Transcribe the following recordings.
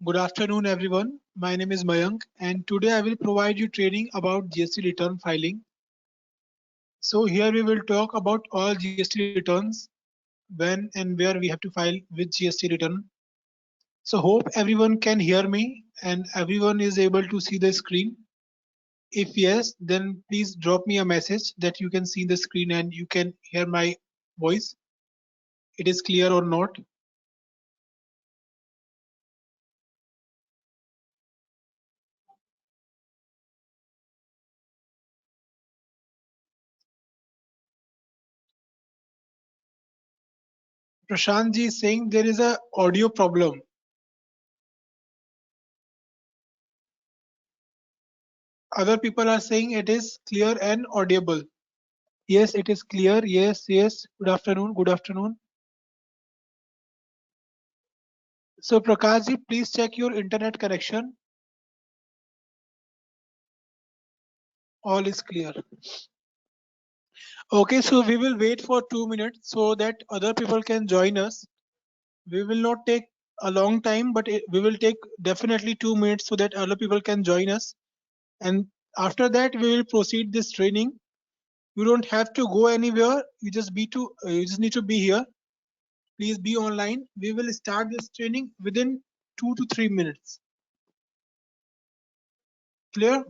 Good afternoon, everyone. My name is Mayank, and today I will provide you training about GST return filing. So here we will talk about all GST returns, when and where we have to file with GST return. So hope everyone can hear me and everyone is able to see the screen. If yes, then please drop me a message that you can see the screen and you can hear my voice. It is clear or not. Prashant ji is saying there is a audio problem. Other people are saying it is clear and audible. Yes, it is clear. Yes, yes. Good afternoon. Good afternoon. So Prakash ji, please check your internet connection. All is clear. Okay, so we will wait for 2 minutes so that other people can join us. We will not take a long time, but we will take definitely 2 minutes so that other people can join us. And after that, we will proceed this training. You don't have to go anywhere. You just need to be here. Please be online. We will start this training within 2 to 3 minutes. Clear?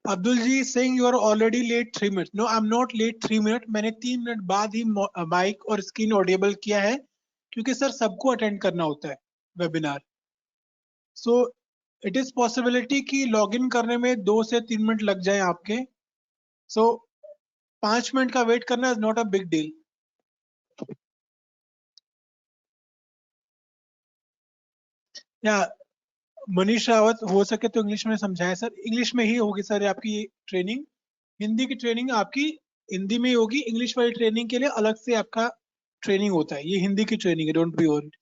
Abdul ji saying you are already late 3 minutes. No, I'm not late 3 minutes. मैंने 3 minute बाद ही mic और screen audible किया है क्योंकि sir सबको attend करना होता है webinar. So it is possibility कि लॉगिन करने में 2 से 3 मिनट लग जाए आपके. सो 5 मिनट का वेट करना is not a big deal. या मनीष रावत हो सके तो इंग्लिश में समझाएं सर. इंग्लिश में ही होगी सर आपकी ट्रेनिंग. हिंदी की ट्रेनिंग आपकी हिंदी में ही होगी. इंग्लिश वाली ट्रेनिंग के लिए अलग से आपका ट्रेनिंग होता है. ये हिंदी की ट्रेनिंग है. Don't be worried.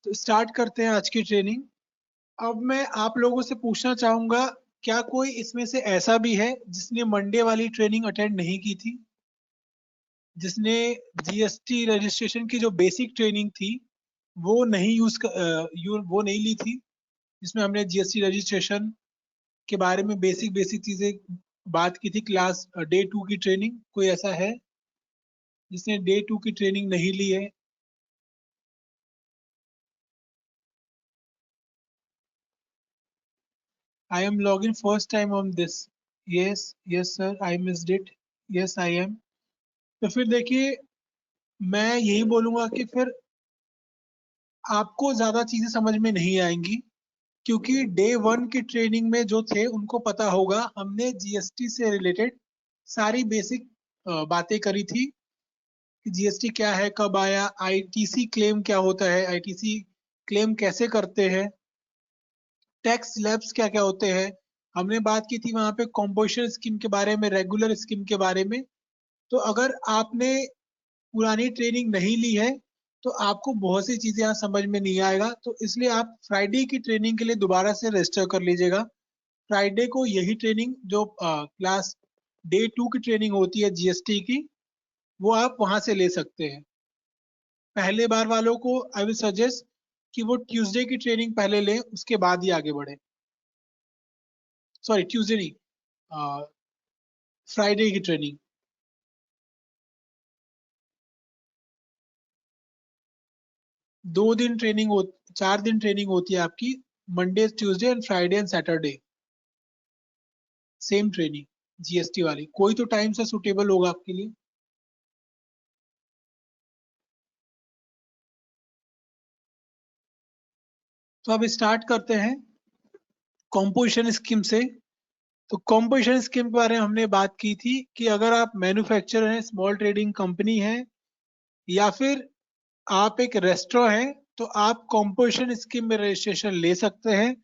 तो स्टार्ट करते हैं आज की ट्रेनिंग. अब मैं आप लोगों से पूछना चाहूंगा, क्या कोई इसमें से ऐसा भी है जिसने मंडे वाली ट्रेनिंग अटेंड नहीं की थी, जिसने जीएसटी रजिस्ट्रेशन की जो बेसिक ट्रेनिंग थी वो नहीं वो नहीं ली थी, जिसमें हमने जीएसटी रजिस्ट्रेशन के बारे में बेसिक बेसिक चीजें बात की थी. क्लास डे 2 की ट्रेनिंग. कोई ऐसा है जिसने डे 2 की ट्रेनिंग नहीं ली है? I am logging first time on this. Yes, yes sir, I missed it. Yes, I am. तो फिर देखिए, मैं यही बोलूंगा कि फिर आपको ज्यादा चीजें समझ में नहीं आएंगी, क्योंकि डे 1 की ट्रेनिंग में जो थे उनको पता होगा. हमने जीएसटी से रिलेटेड सारी बेसिक बातें करी थी कि जीएसटी क्या है, कब आया, आईटीसी क्लेम क्या होता है, आईटीसी क्लेम कैसे करते हैं, टैक्स स्लैब्स क्या क्या होते हैं. हमने बात की थी वहां पे कॉम्पोजिशन स्कीम के बारे में, रेगुलर स्कीम के बारे में. तो अगर आपने पुरानी ट्रेनिंग नहीं ली है तो आपको बहुत सी चीजें यहाँ समझ में नहीं आएगा. तो इसलिए आप फ्राइडे की ट्रेनिंग के लिए दोबारा से रजिस्टर कर लीजिएगा. फ्राइडे को यही ट्रेनिंग जो क्लास डे 2 की ट्रेनिंग होती है जीएसटी की, वो आप वहां से ले सकते हैं. पहले बार वालों को आई विल सजेस्ट कि वो ट्यूसडे की ट्रेनिंग पहले लें, उसके बाद ही आगे बढ़े. सॉरी, ट्यूसडे नहीं, फ्राइडे की ट्रेनिंग, 2 दिन ट्रेनिंग हो, 4 दिन ट्रेनिंग होती है आपकी, Monday Tuesday and Friday and Saturday, same training GST वाली। कोई तो टाइम से सुटेबल होगा आपके लिए। तो अब स्टार्ट करते हैं कॉम्पोजिशन स्कीम से। तो कॉम्पोजिशन स्कीम के बारे में हमने बात की थी कि अगर आप मैन्युफैक्चरर हैं, स्मॉल ट्रेडिंग कंपनी है, या फिर आप एक रेस्टोरेंट हैं, तो आप कॉम्पोजिशन स्कीम में रजिस्ट्रेशन ले सकते हैं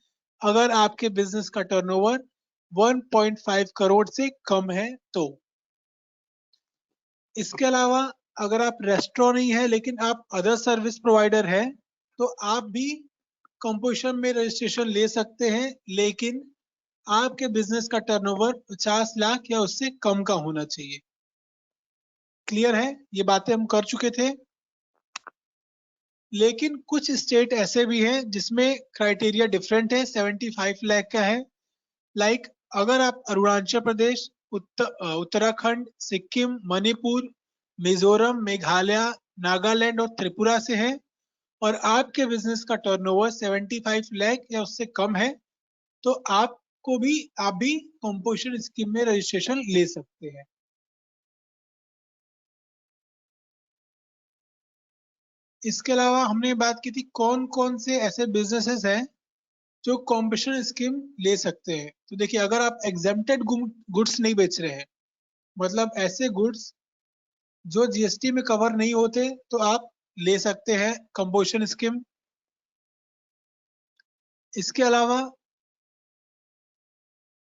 अगर आपके बिजनेस का टर्नओवर 1.5 करोड़ से कम है तो। इसके अलावा अगर आप रेस्टोरेंट नहीं है लेकिन आप अदर सर्विस प्रोवाइडर है, तो आप भी कंपोजिशन में रजिस्ट्रेशन ले सकते हैं, लेकिन आपके बिजनेस का टर्नओवर 50 लाख या उससे कम का होना चाहिए। क्लियर है? ये बातें हम कर चुके थे। लेकिन कुछ स्टेट ऐसे भी हैं जिसमें क्राइटेरिया डिफरेंट है, 75 लाख का है। लाइक अगर आप अरुणाचल प्रदेश, उत्तराखंड, सिक्किम, मणिपुर, मिजोरम, मेघालय, नागालैंड और त्रिपुरा से है, और आपके बिजनेस का टर्नओवर 75 लाख या उससे कम है, तो आप भी कंपोजिशन स्कीम में रजिस्ट्रेशन ले सकते हैं। इसके अलावा हमने बात की थी कौन कौन से ऐसे बिजनेसेस हैं जो कंपोजिशन स्कीम ले सकते हैं। तो देखिए, अगर आप एग्जेम्प्टेड गुड्स नहीं बेच रहे हैं, मतलब ऐसे गुड्स जो जीएसटी में कवर नहीं होते, तो आप ले सकते हैं कंपोजिशन स्कीम। इसके अलावा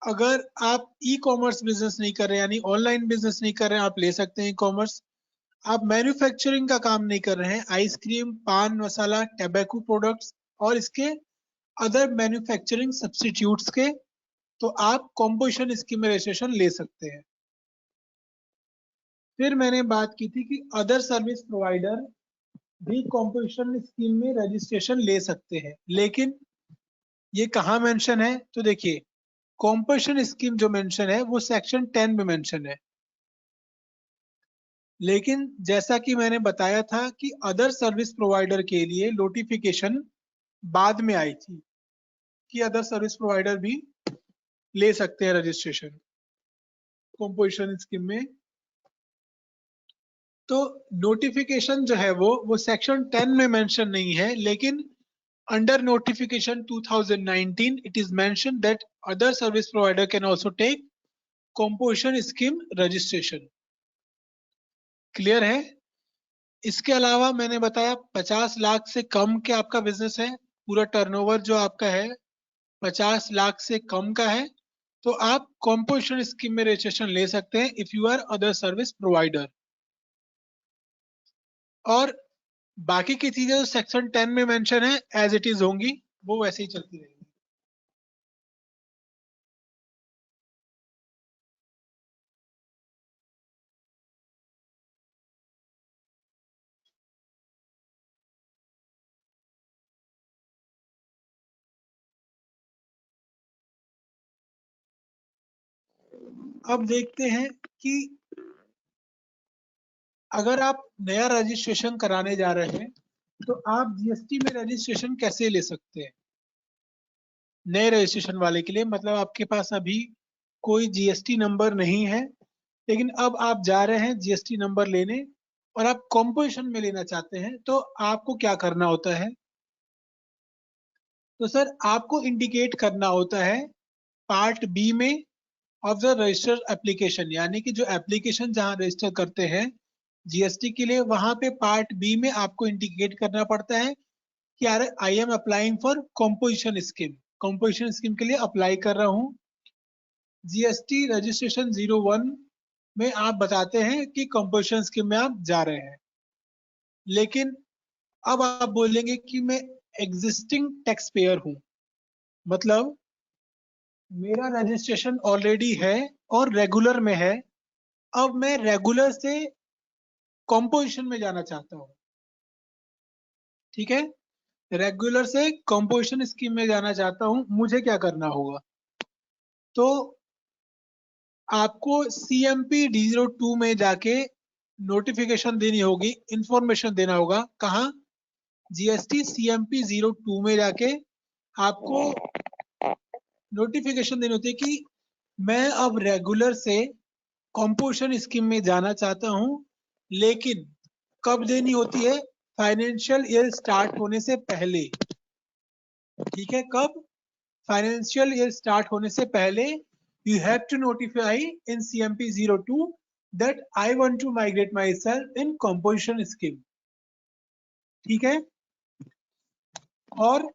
अगर आप ई कॉमर्स बिजनेस नहीं कर रहे, यानी ऑनलाइन बिजनेस नहीं कर रहे हैं, आप ले सकते हैं ई कॉमर्स। आप मैन्युफैक्चरिंग का काम नहीं कर रहे हैं, आइसक्रीम, पान मसाला, टैबेको प्रोडक्ट्स और इसके अदर मैन्युफैक्चरिंग सब्सटीट्यूट्स के, तो आप कंपोजिशन स्कीम में रजिस्ट्रेशन ले सकते हैं। फिर मैंने बात की थी कि अदर सर्विस प्रोवाइडर भी कंपोजिशन स्कीम में रजिस्ट्रेशन ले सकते हैं, लेकिन ये कहाँ मेंशन है? तो देखिए, कंपोजिशन स्कीम जो मेंशन है वो सेक्शन 10 में मेंशन है, लेकिन जैसा कि मैंने बताया था कि अदर सर्विस प्रोवाइडर के लिए नोटिफिकेशन बाद में आई थी कि अदर सर्विस प्रोवाइडर भी ले सकते हैं रजिस्ट्रेशन कंपोजिशन स्कीम में। तो नोटिफिकेशन जो है वो सेक्शन 10 में मेंशन नहीं है, लेकिन under notification 2019 it is mentioned that other service provider can also take composition scheme registration। Clear है? इसके अलावा मैंने बताया 50 लाख से कम के आपका बिजनेस है, पूरा टर्नओवर जो आपका है 50 लाख से कम का है, तो आप कंपोजिशन स्कीम में रजिस्ट्रेशन ले सकते हैं if you are other service provider. और बाकी की चीजें जो सेक्शन 10 में मेंशन है एज इट इज होंगी, वो वैसे ही चलती रहेंगी। अब देखते हैं कि अगर आप नया रजिस्ट्रेशन कराने जा रहे हैं, तो आप जीएसटी में रजिस्ट्रेशन कैसे ले सकते हैं नए रजिस्ट्रेशन वाले के लिए? मतलब आपके पास अभी कोई जीएसटी नंबर नहीं है, लेकिन अब आप जा रहे हैं जीएसटी नंबर लेने और आप कॉम्पोजिशन में लेना चाहते हैं, तो आपको क्या करना होता है? तो सर, आपको इंडिकेट करना होता है पार्ट बी में ऑफ द रजिस्टर एप्लीकेशन, यानी कि जो एप्लीकेशन जहां रजिस्टर करते हैं जीएसटी के लिए, वहां पे पार्ट बी में आपको इंडिकेट करना पड़ता है कि यार I am applying for composition scheme, composition scheme के लिए अप्लाई कर रहा हूँ। जीएसटी रजिस्ट्रेशन 01 में आप बताते हैं कि कॉम्पोजिशन स्कीम में आप जा रहे हैं, लेकिन अब आप बोलेंगे कि मैं एग्जिस्टिंग टैक्स पेयर हूँ, मतलब मेरा रजिस्ट्रेशन ऑलरेडी है और रेगुलर में है, अब मैं रेगुलर से कॉम्पोजिशन में जाना चाहता हूँ। ठीक है, रेगुलर से कॉम्पोजिशन स्कीम में जाना चाहता हूँ, मुझे क्या करना होगा? तो आपको CMP D02 में जाके नोटिफिकेशन देनी होगी, इंफॉर्मेशन देना होगा। कहाँ? GST CMP 02 में जाके आपको नोटिफिकेशन देनी होती है कि मैं अब रेगुलर से कंपोजिशन स्कीम में जाना चाहता हूं, लेकिन कब देनी होती है? फाइनेंशियल ईयर स्टार्ट होने से पहले। ठीक है, कब? फाइनेंशियल ईयर स्टार्ट होने से पहले you have to notify in CMP 02 that I want to migrate myself in composition scheme। ठीक है, और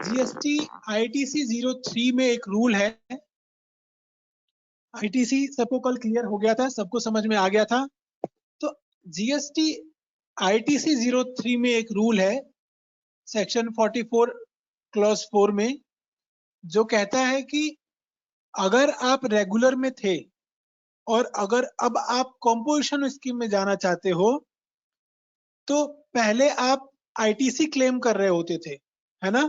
GST ITC 03 में एक रूल है। ITC सबको कल क्लियर हो गया था, सबको समझ में आ गया था। तो GST ITC 03 में एक रूल है, सेक्शन 44 क्लॉज 4 में, जो कहता है कि अगर आप रेगुलर में थे और अगर अब आप कंपोजिशन स्कीम में जाना चाहते हो, तो पहले आप आईटीसी क्लेम कर रहे होते थे, है ना?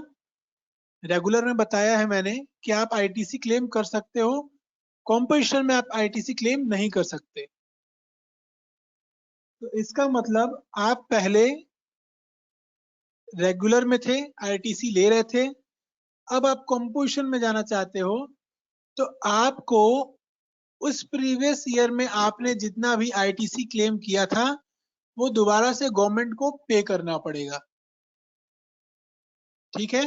रेगुलर में बताया है मैंने कि आप आईटीसी क्लेम कर सकते हो, कंपोजिशन में आप आईटीसी क्लेम नहीं कर सकते। तो इसका मतलब आप पहले रेगुलर में थे, आईटीसी ले रहे थे, अब आप कंपोजिशन में जाना चाहते हो, तो आपको उस प्रीवियस ईयर में आपने जितना भी आईटीसी क्लेम किया था वो दोबारा से गवर्नमेंट को पे करना पड़ेगा। ठीक है,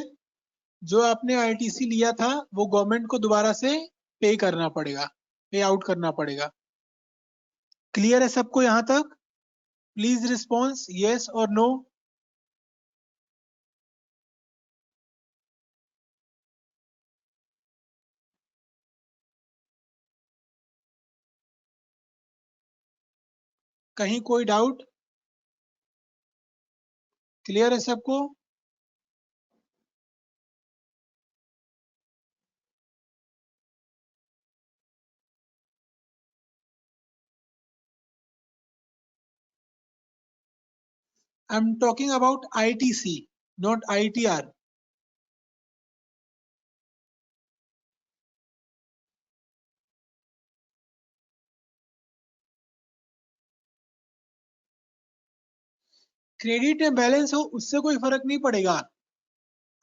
जो आपने आईटीसी लिया था वो गवर्नमेंट को दोबारा से पे करना पड़ेगा, पे आउट करना पड़ेगा। क्लियर है सबको यहां तक? प्लीज रिस्पॉन्स यस और नो। कहीं कोई डाउट? क्लियर है सबको? I am talking about ITC, not ITR. Credit में बैलेंस हो उससे कोई फर्क नहीं पड़ेगा।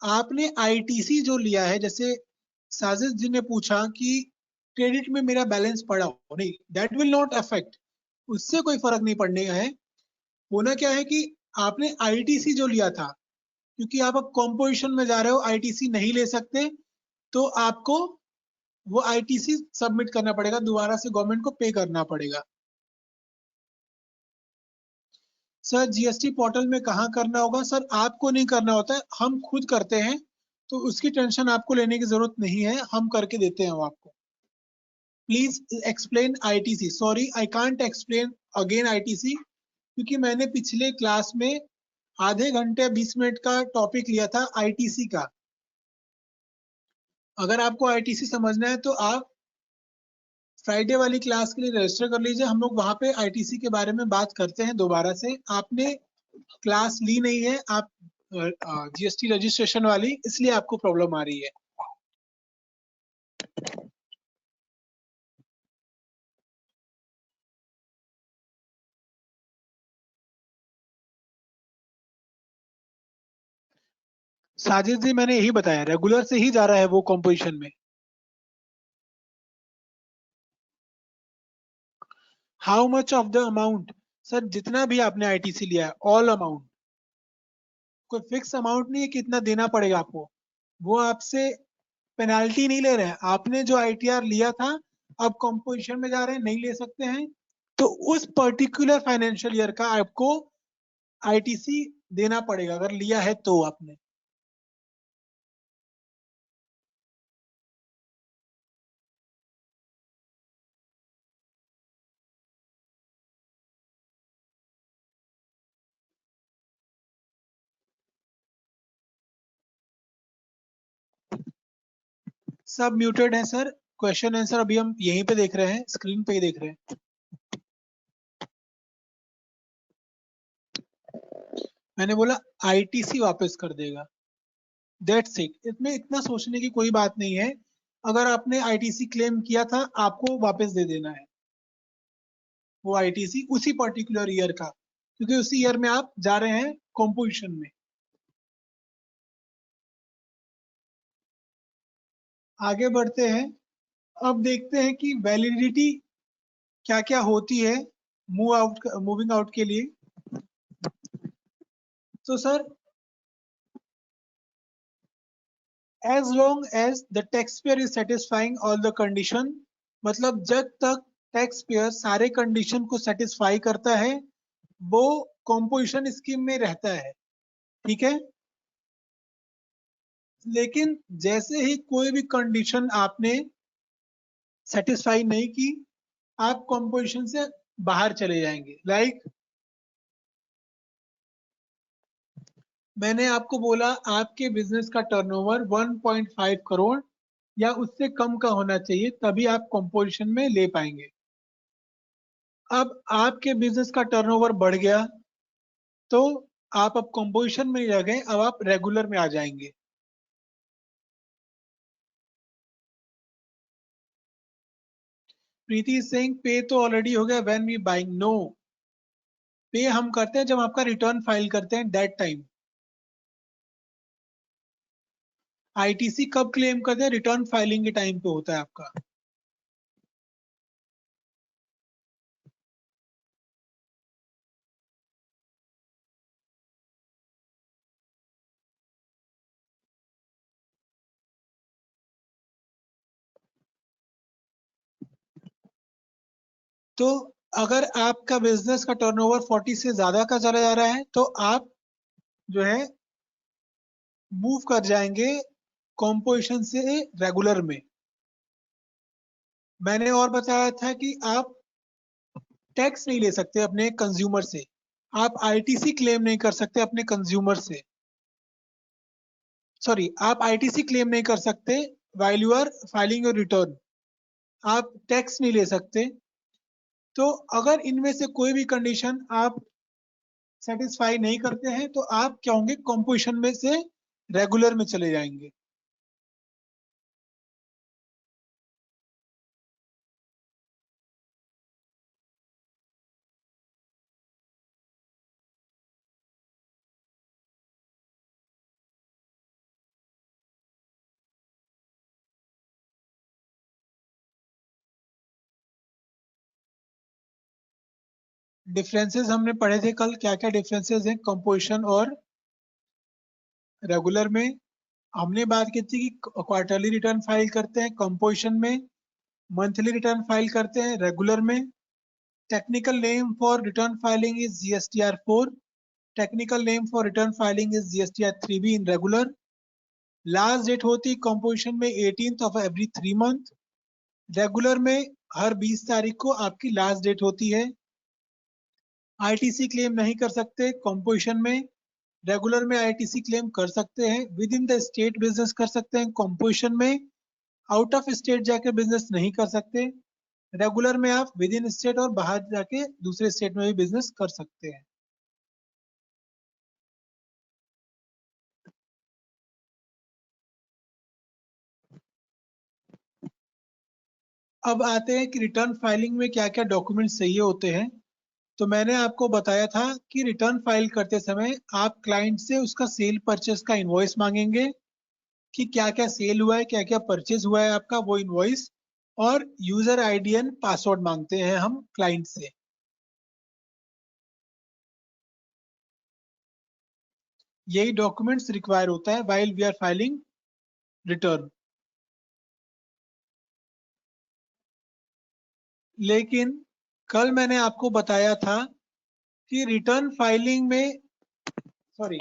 आपने आईटीसी जो लिया है, जैसे साजिद जी ने पूछा कि क्रेडिट में मेरा बैलेंस पड़ा हो, नहीं, दैट विल नॉट अफेक्ट, उससे कोई फर्क नहीं पड़ने का है। होना क्या है कि आपने आईटीसी जो लिया था, क्योंकि आप अब कॉम्पोजिशन में जा रहे हो, आईटीसी नहीं ले सकते, तो आपको वो आईटीसी सबमिट करना पड़ेगा, दोबारा से गवर्नमेंट को पे करना पड़ेगा। सर जीएसटी पोर्टल में कहाँ करना होगा? सर आपको नहीं करना होता है, हम खुद करते हैं, तो उसकी टेंशन आपको लेने की जरूरत नहीं है, हम करके देते हैं वो आपको। Please explain ITC. Sorry, I can't explain again ITC, क्योंकि मैंने पिछले क्लास में आधे घंटे 20 मिनट का टॉपिक लिया था आईटीसी का। अगर आपको आईटीसी समझना है तो आप फ्राइडे वाली क्लास के लिए रजिस्टर कर लीजिए, हम लोग वहां पे आईटीसी के बारे में बात करते हैं दोबारा से। आपने क्लास ली नहीं है आप जीएसटी रजिस्ट्रेशन वाली, इसलिए आपको प्रॉब्लम आ रही है। साजिद जी, मैंने यही बताया, रेगुलर से ही जा रहा है वो कॉम्पोजिशन में। How much of the amount? Sir जितना भी आपने आईटीसी लिया है, ऑल अमाउंट। कोई फिक्स अमाउंट नहीं है कितना देना पड़ेगा आपको, वो आपसे पेनाल्टी नहीं ले रहे हैं। आपने जो आईटीआर लिया था, अब कॉम्पोजिशन में जा रहे हैं, नहीं ले सकते हैं, तो उस पर्टिकुलर फाइनेंशियल ईयर का आपको आईटीसी देना पड़ेगा, अगर लिया है तो आपने। सब म्यूटेड है सर, क्वेश्चन आंसर अभी हम यहीं पे देख रहे हैं, स्क्रीन पे ही देख रहे हैं। मैंने बोला आईटीसी वापस कर देगा, दैट्स इट। इसमें इतना सोचने की कोई बात नहीं है। अगर आपने आईटीसी क्लेम किया था आपको वापस दे देना है वो आईटीसी उसी पर्टिकुलर ईयर का, क्योंकि उसी ईयर में आप जा रहे हैं कॉम्पोजिशन में। आगे बढ़ते हैं। अब देखते हैं कि वैलिडिटी क्या क्या होती है मूविंग आउट के लिए। तो sir, as long as the tax payer is satisfying all the condition, मतलब जब तक टैक्स पेयर सारे कंडीशन को सेटिस्फाई करता है वो कॉम्पोजिशन स्कीम में रहता है, ठीक है। लेकिन जैसे ही कोई भी कंडीशन आपने सेटिस्फाई नहीं की आप कॉम्पोजिशन से बाहर चले जाएंगे। लाइक मैंने आपको बोला आपके बिजनेस का टर्नओवर 1.5 करोड़ या उससे कम का होना चाहिए तभी आप कॉम्पोजिशन में ले पाएंगे। अब आपके बिजनेस का टर्नओवर बढ़ गया तो आप अब कॉम्पोजिशन में नहीं रह गए, अब आप रेगुलर में आ जाएंगे। प्रीति सिंह, पे तो ऑलरेडी हो गया व्हेन वी बाइंग। नो, पे हम करते हैं जब आपका रिटर्न फाइल करते हैं दैट टाइम। आईटीसी कब क्लेम करते हैं? रिटर्न फाइलिंग के टाइम पे होता है आपका। तो अगर आपका बिजनेस का टर्नओवर 40 से ज्यादा का चला जा रहा है तो आप जो है मूव कर जाएंगे कॉम्पोजिशन से रेगुलर में। मैंने और बताया था कि आप टैक्स नहीं ले सकते अपने कंज्यूमर से, आप आईटीसी क्लेम नहीं कर सकते अपने कंज्यूमर से, सॉरी आप आईटीसी क्लेम नहीं कर सकते while you are filing your return, आप टैक्स नहीं ले सकते। तो अगर इनमें से कोई भी कंडीशन आप सेटिस्फाई नहीं करते हैं तो आप क्या होंगे, कॉम्पोजिशन में से रेगुलर में चले जाएंगे। डिफरेंसेस हमने पढ़े थे कल, क्या क्या डिफरेंसेस हैं कंपोजिशन और रेगुलर में। हमने बात की थी कि क्वार्टरली रिटर्न फाइल करते हैं कंपोजिशन में, मंथली रिटर्न फाइल करते हैं रेगुलर में। Technical name for return filing is GSTR 4, technical name for return filing is GSTR 3B in regular. Last date होती कंपोजिशन में 18th of every 3 month, regular में हर 20 तारीख को आपकी लास्ट डेट होती है। आईटीसी क्लेम नहीं कर सकते कंपोजिशन में, रेगुलर में आईटीसी क्लेम कर सकते हैं। With in the estate business कर सकते हैं कंपोजिशन में, आउट ऑफ स्टेट जाके बिजनेस नहीं कर सकते। रेगुलर में आप विद इन स्टेट और बाहर जाके दूसरे स्टेट में भी बिजनेस कर सकते हैं। अब आते हैं कि रिटर्न फाइलिंग में क्या क्या डॉक्यूमेंट चाहिए होते हैं। तो मैंने आपको बताया था कि रिटर्न फाइल करते समय आप क्लाइंट से उसका सेल परचेस का इनवॉइस मांगेंगे कि क्या क्या सेल हुआ है, क्या क्या परचेज हुआ है आपका, वो इनवॉइस और यूजर आईडी एंड पासवर्ड मांगते हैं हम क्लाइंट से। यही डॉक्यूमेंट्स रिक्वायर होता है while we are filing return. लेकिन कल मैंने आपको बताया था कि रिटर्न फाइलिंग में, सॉरी,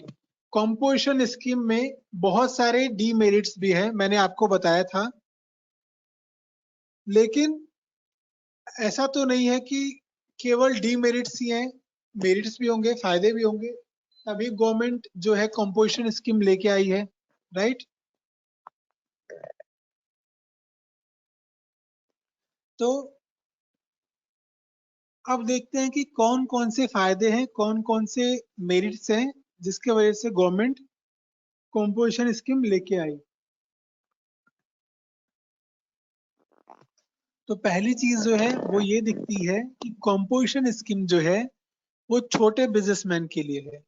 कॉम्पोजिशन स्कीम में बहुत सारे डीमेरिट्स भी हैं, मैंने आपको बताया था। लेकिन ऐसा तो नहीं है कि केवल डीमेरिट्स ही हैं, मेरिट्स भी होंगे, फायदे भी होंगे, तभी गवर्नमेंट जो है कंपोजिशन स्कीम लेके आई है, राइट। तो अब देखते हैं कि कौन कौन से फायदे हैं, कौन कौन से मेरिट्स हैं जिसके वजह से गवर्नमेंट कंपोजिशन स्कीम लेके आई। तो पहली चीज जो है वो ये दिखती है कि कॉम्पोजिशन स्कीम जो है वो छोटे बिजनेसमैन के लिए है,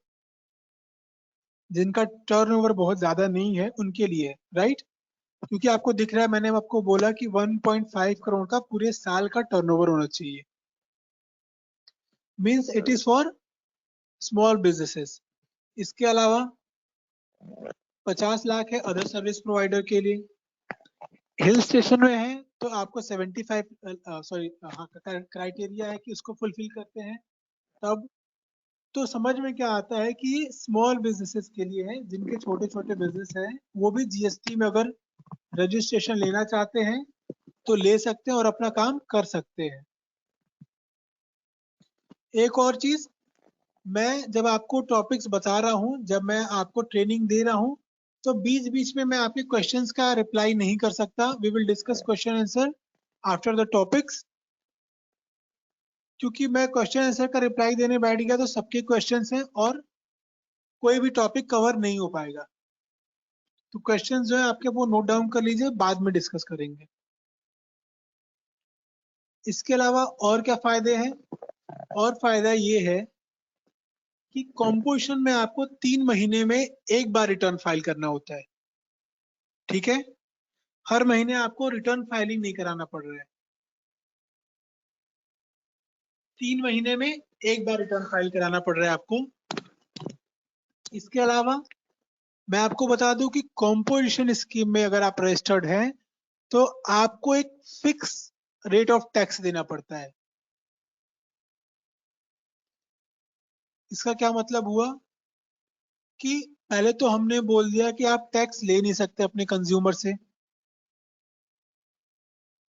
जिनका टर्नओवर बहुत ज्यादा नहीं है उनके लिए है, राइट। क्योंकि आपको दिख रहा है, मैंने आपको बोला कि 1.5 करोड़ का पूरे साल का टर्नओवर होना चाहिए, means it is for small businesses. इसके अलावा 50 लाख है अदर सर्विस प्रोवाइडर के लिए। हिल स्टेशन में है तो आपको 75, सॉरी, क्राइटेरिया है कि उसको फुलफिल करते हैं तब। तो समझ में क्या आता है कि स्मॉल बिजनेसेस के लिए है, जिनके छोटे छोटे बिजनेस हैं, वो भी जीएसटी में अगर रजिस्ट्रेशन लेना चाहते हैं तो ले सकते हैं और अपना काम कर सकते हैं। एक और चीज, मैं जब आपको टॉपिक्स बता रहा हूँ, जब मैं आपको ट्रेनिंग दे रहा हूँ, तो बीच बीच में मैं आपके क्वेश्चंस का रिप्लाई नहीं कर सकता। We will discuss question answer after the topics. क्योंकि मैं क्वेश्चन आंसर का रिप्लाई देने बैठ गया तो सबके क्वेश्चंस हैं और कोई भी टॉपिक कवर नहीं हो पाएगा। तो क्वेश्चंस जो है आपके वो नोट डाउन कर लीजिए, बाद में डिस्कस करेंगे। इसके अलावा और क्या फायदे हैं? और फायदा ये है कि कॉम्पोजिशन में आपको 3 महीने में एक बार रिटर्न फाइल करना होता है, ठीक है। हर महीने आपको रिटर्न फाइलिंग नहीं कराना पड़ रहा है, 3 महीने में एक बार रिटर्न फाइल कराना पड़ रहा है आपको। इसके अलावा मैं आपको बता दूं कि कॉम्पोजिशन स्कीम में अगर आप रजिस्टर्ड हैं तो आपको एक फिक्स रेट ऑफ टैक्स देना पड़ता है। इसका क्या मतलब हुआ कि पहले तो हमने बोल दिया कि आप टैक्स ले नहीं सकते अपने कंज्यूमर से।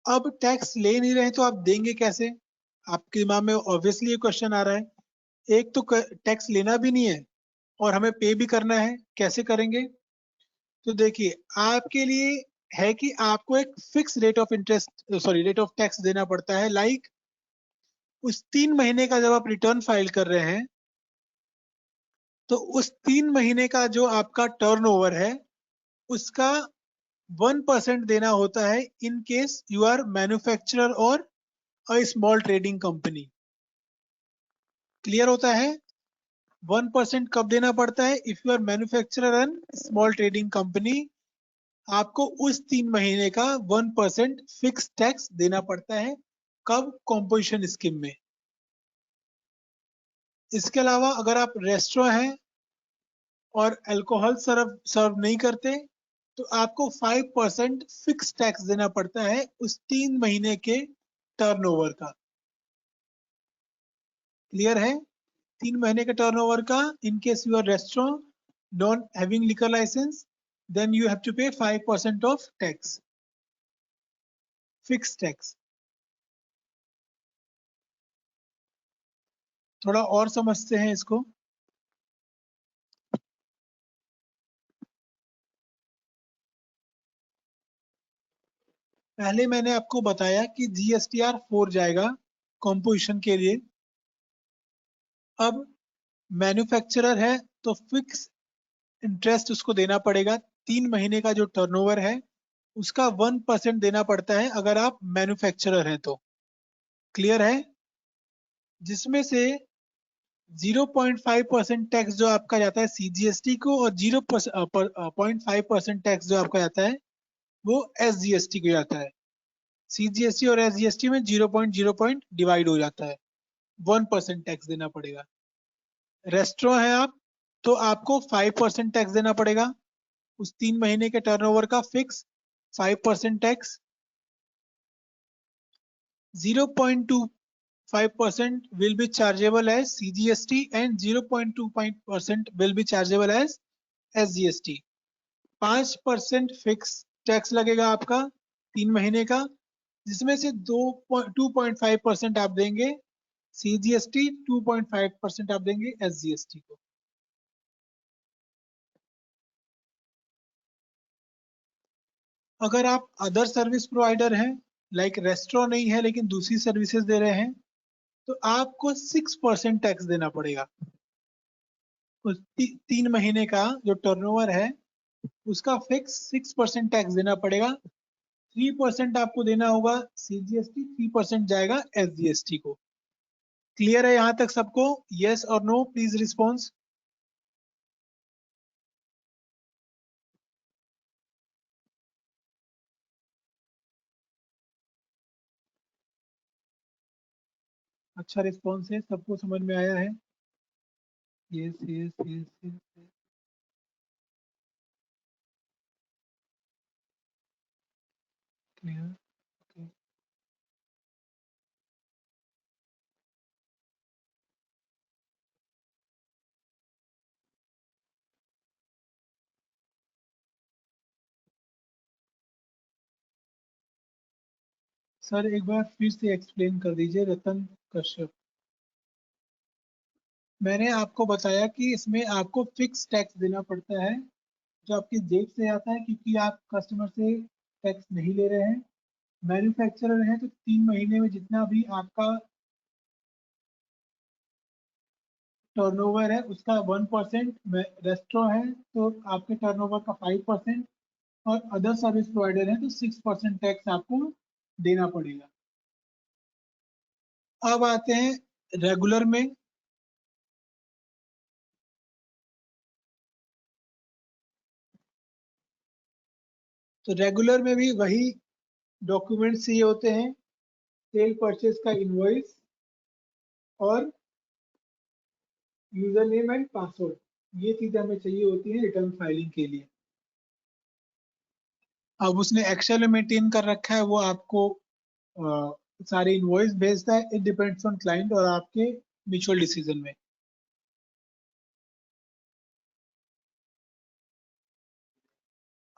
अब टैक्स ले नहीं रहे तो आप देंगे कैसे? आपके दिमाग में ऑब्वियसली ये क्वेश्चन आ रहा है। एक तो टैक्स लेना भी नहीं है और हमें पे भी करना है, कैसे करेंगे? तो देखिए, आपके लिए है कि आपको एक fix rate of interest, sorry, rate of tax देना पड़ता है। लाइक उस 3 महीने का जब आप रिटर्न फाइल कर रहे हैं तो उस 3 महीने का जो आपका टर्नओवर है उसका 1% देना होता है in case you are manufacturer और a small trading company. Clear होता है? 1% कब देना पड़ता है? If you are manufacturer and small trading company, आपको उस 3 महीने का 1% फिक्स टैक्स देना पड़ता है। कब? कॉम्पोजिशन स्कीम में। इसके अलावा अगर आप रेस्टोरेंट हैं और अल्कोहल सर्व सर्व नहीं करते तो आपको 5% फिक्स टैक्स देना पड़ता है उस 3 महीने के टर्नओवर का। क्लियर है? 3 महीने के टर्नओवर का, in case you are restaurant non having liquor license, then you have to pay 5% of tax, fix tax. थोड़ा और समझते हैं इसको। पहले मैंने आपको बताया कि जीएसटीआर 4 जाएगा कॉम्पोजिशन के लिए। अब मैन्युफैक्चरर है तो फिक्स इंटरेस्ट उसको देना पड़ेगा। 3 महीने का जो टर्नओवर है उसका 1% देना पड़ता है अगर आप मैन्युफैक्चरर हैं तो। क्लियर है? जिसमें से 0.5% टैक्स जो आपका जाता है सीजीएसटी को और 0.5% टैक्स जो आपका जाता है वो एसजीएसटी को जाता है। सीजीएसटी और एसजीएसटी में 0.0 डिवाइड हो जाता है, 1% टैक्स देना पड़ेगा। रेस्टोरेंट है आप तो आपको 5% टैक्स देना पड़ेगा उस 3 महीने के टर्नओवर का, fix 5% tax. 0.25% will be chargeable as CGST and 0.2% will be chargeable as SGST। 5% fix tax लगेगा आपका 3 महीने का, जिसमें से 2.5% आप देंगे सीजीएसटी, 2.5% आप देंगे एसजीएसटी को। अगर आप अदर सर्विस प्रोवाइडर हैं, लाइक रेस्टोरेंट नहीं है लेकिन दूसरी सर्विसेज दे रहे हैं, तो आपको 6% टैक्स देना पड़ेगा। उस 3 महीने का जो टर्नओवर है उसका फिक्स 6% टैक्स देना पड़ेगा। 3% आपको देना होगा CGST, 3% जाएगा SGST को। क्लियर है यहां तक सबको? यस और नो प्लीज रिस्पॉन्स। अच्छा रिस्पॉन्स है, सबको समझ में आया है? Yes yes yes yes. Clear. Sir एक बार फिर से एक्सप्लेन कर दीजिए रतन कश्यप। मैंने आपको बताया कि इसमें आपको फिक्स टैक्स देना पड़ता है जो आपकी जेब से आता है, क्योंकि आप कस्टमर से टैक्स नहीं ले रहे हैं। मैन्युफैक्चरर है तो 3 महीने में जितना भी आपका टर्नओवर है उसका 1%, रेस्टोरेंट है तो आपके टर्नओवर का 5%, और अदर सर्विस प्रोवाइडर है तो 6% टैक्स आपको देना पड़ेगा। अब आते हैं रेगुलर में। तो रेगुलर में भी वही डॉक्यूमेंट्स चाहिए होते हैं, सेल परचेज का इनवॉइस और यूजर नेम एंड पासवर्ड। ये चीजें हमें चाहिए होती है रिटर्न फाइलिंग के लिए। अब उसने एक्सेल में मेंटेन कर रखा है, वो आपको सारे इनवॉइस भेजता है। इट डिपेंड्स ऑन क्लाइंट और आपके म्यूचुअल डिसीजन में।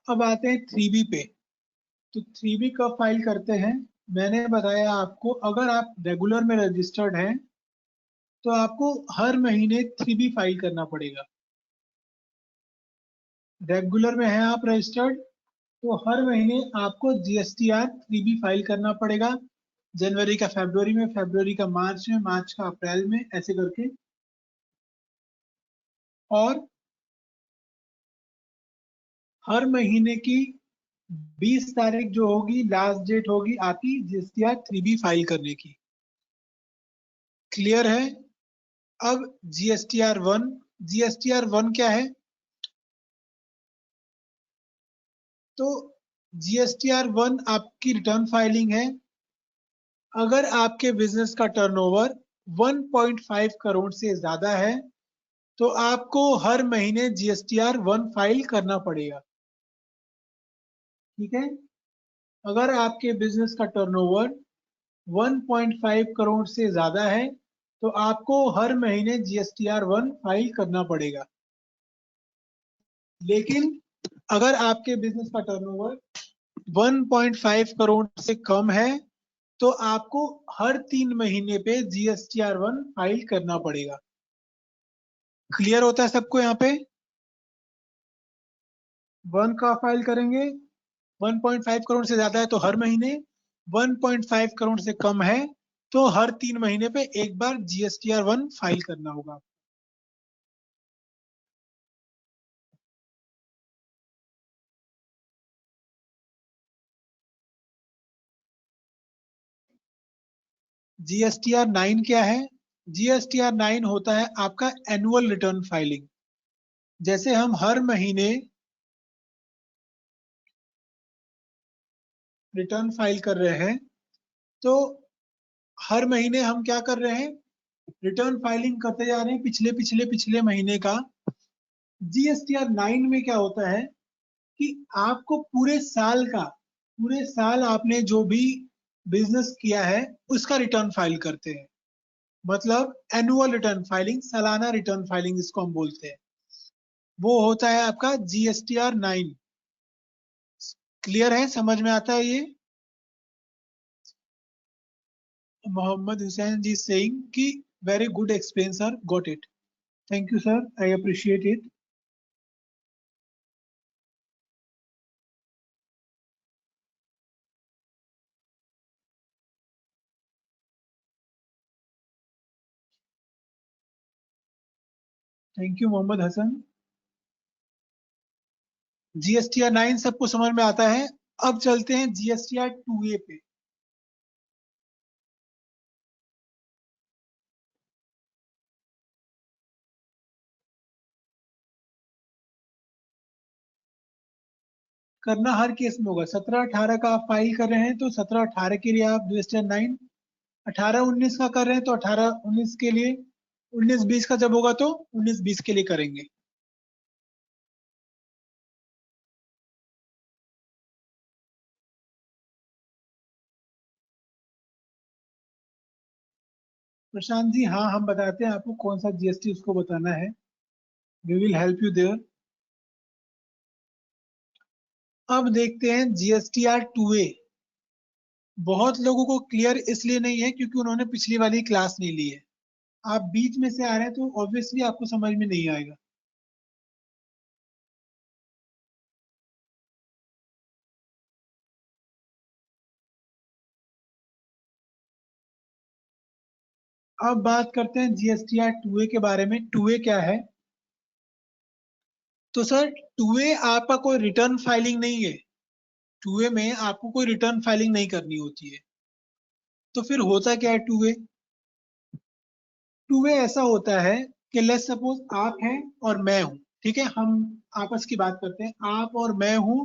अब आते हैं 3B पे। तो 3B कब फाइल करते हैं? मैंने बताया आपको, अगर आप रेगुलर में रजिस्टर्ड हैं तो आपको हर महीने 3B फाइल करना पड़ेगा। रेगुलर में है आप रजिस्टर्ड तो हर महीने आपको GSTR 3B फाइल करना पड़ेगा। जनवरी का फरवरी में, फरवरी का मार्च में, मार्च का अप्रैल में, ऐसे करके। और हर महीने की 20 तारीख जो होगी लास्ट डेट होगी आपकी GSTR 3B फाइल करने की। क्लियर है? अब GSTR 1। GSTR 1 क्या है? तो GSTR 1 आपकी रिटर्न फाइलिंग है। अगर आपके बिजनेस का टर्नओवर 1.5 करोड़ से ज्यादा है तो आपको हर महीने GSTR 1 फाइल करना पड़ेगा। ठीक है? अगर आपके बिजनेस का टर्नओवर 1.5 करोड़ से ज्यादा है तो आपको हर महीने GSTR 1 फाइल करना पड़ेगा। लेकिन अगर आपके बिजनेस का टर्नओवर 1.5 करोड़ से कम है तो आपको हर 3 महीने पे GSTR 1 फाइल करना पड़ेगा। क्लियर होता है सबको यहाँ पे? 1 का फाइल करेंगे, 1.5 करोड़ से ज्यादा है तो हर महीने, 1.5 करोड़ से कम है तो हर 3 महीने पे एक बार GSTR 1 फाइल करना होगा। GSTR 9 क्या है? GSTR 9 होता है आपका एनुअल रिटर्न फाइलिंग। जैसे हम हर महीने रिटर्न फाइल कर रहे हैं तो हर महीने हम क्या कर रहे हैं? रिटर्न फाइलिंग करते जा रहे हैं पिछले पिछले पिछले महीने का। GSTR 9 में क्या होता है कि आपको पूरे साल आपने जो भी बिजनेस किया है उसका रिटर्न फाइल करते हैं। मतलब एनुअल रिटर्न फाइलिंग, सालाना रिटर्न फाइलिंग इसको हम बोलते हैं। वो होता है आपका GSTR 9। क्लियर है? समझ में आता है ये? मोहम्मद हुसैन जी सेइंग कि very good explain sir, got it. Thank you sir, I appreciate it. Thank you Mohammed Hasan. GSTR 9 सबको समझ में आता है? अब चलते हैं जीएसटीआर 2A पे। करना हर केस में होगा। 17-18 का आप फाइल कर रहे हैं तो 17-18 के लिए आप जीएसटीआर 9, 18-19 का कर रहे हैं तो 18-19 के लिए, 19-20 का जब होगा तो 19-20 के लिए करेंगे। प्रशांत जी, हाँ हम बताते हैं आपको कौन सा जीएसटी उसको बताना है। We will help you there. अब देखते हैं जीएसटीआर 2A। बहुत लोगों को क्लियर इसलिए नहीं है क्योंकि उन्होंने पिछली वाली क्लास नहीं ली है। आप बीच में से आ रहे हैं तो ऑब्वियसली आपको समझ में नहीं आएगा। अब बात करते हैं जीएसटीआर 2A के बारे में। 2A क्या है? तो सर 2A आपका कोई रिटर्न फाइलिंग नहीं है। 2A में आपको कोई रिटर्न फाइलिंग नहीं करनी होती है। तो फिर होता क्या है 2A? 2A ऐसा होता है कि लेट्स सपोज आप हैं और मैं हूं। ठीक है, हम आपस की बात करते हैं। आप और मैं हूं।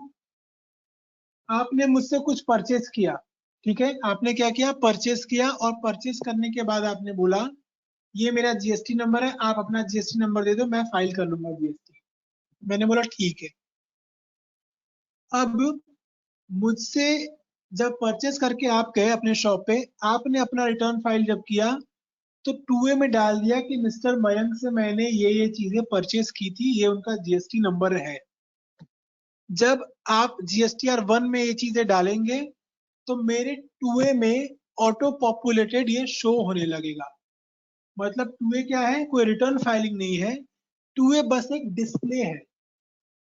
आपने मुझसे कुछ परचेस किया। ठीक है, आपने क्या किया? परचेस किया, और परचेस करने के बाद आपने बोला ये मेरा जीएसटी नंबर है, आप अपना जीएसटी नंबर दे दो, मैं फाइल कर लूंगा जीएसटी। मैंने बोला ठीक है। अब मुझसे जब परचेस करके आप गए अपने शॉप पे, आपने अपना रिटर्न फाइल जब किया तो 2A में डाल दिया कि मिस्टर मयंक से मैंने ये चीजें परचेस की थी, ये उनका जीएसटी नंबर है। जब आप जीएसटीआर 1 में ये चीजें डालेंगे तो मेरे 2A में ऑटो पॉपुलेटेड ये शो होने लगेगा। मतलब 2A क्या है? कोई रिटर्न फाइलिंग नहीं है। 2A बस एक डिस्प्ले है।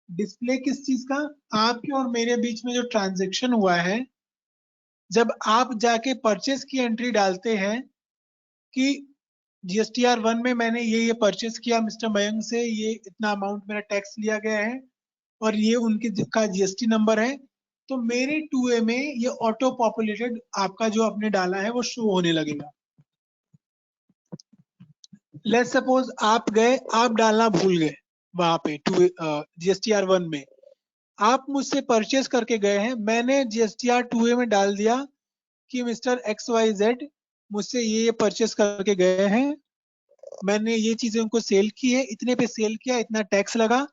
डिस्प्ले किस चीज का? आपके और मेरे बीच में जो ट्रांजेक्शन हुआ है, जब आप जाके परचेस की एंट्री डालते हैं कि जीएसटीआर 1 में मैंने ये परचेस किया मिस्टर मयंक से, ये इतना अमाउंट मेरा टैक्स लिया गया है और ये उनके का जीएसटी नंबर है, तो मेरे 2A में ये ऑटो पॉपुलेटेड आपका जो आपने डाला है वो शो होने लगेगा। लेट्स सपोज आप गए, आप डालना भूल गए वहां पे 2 जीएसटीआर 1 में। आप मुझसे परचेस करके गए हैं, मैंने जीएसटीआर 2A में डाल दिया कि मिस्टर एक्स वाई जेड मुझसे ये परचेस करके गए हैं, मैंने ये चीजें उनको सेल की है, इतने पे सेल किया, इतना टैक्स लगा।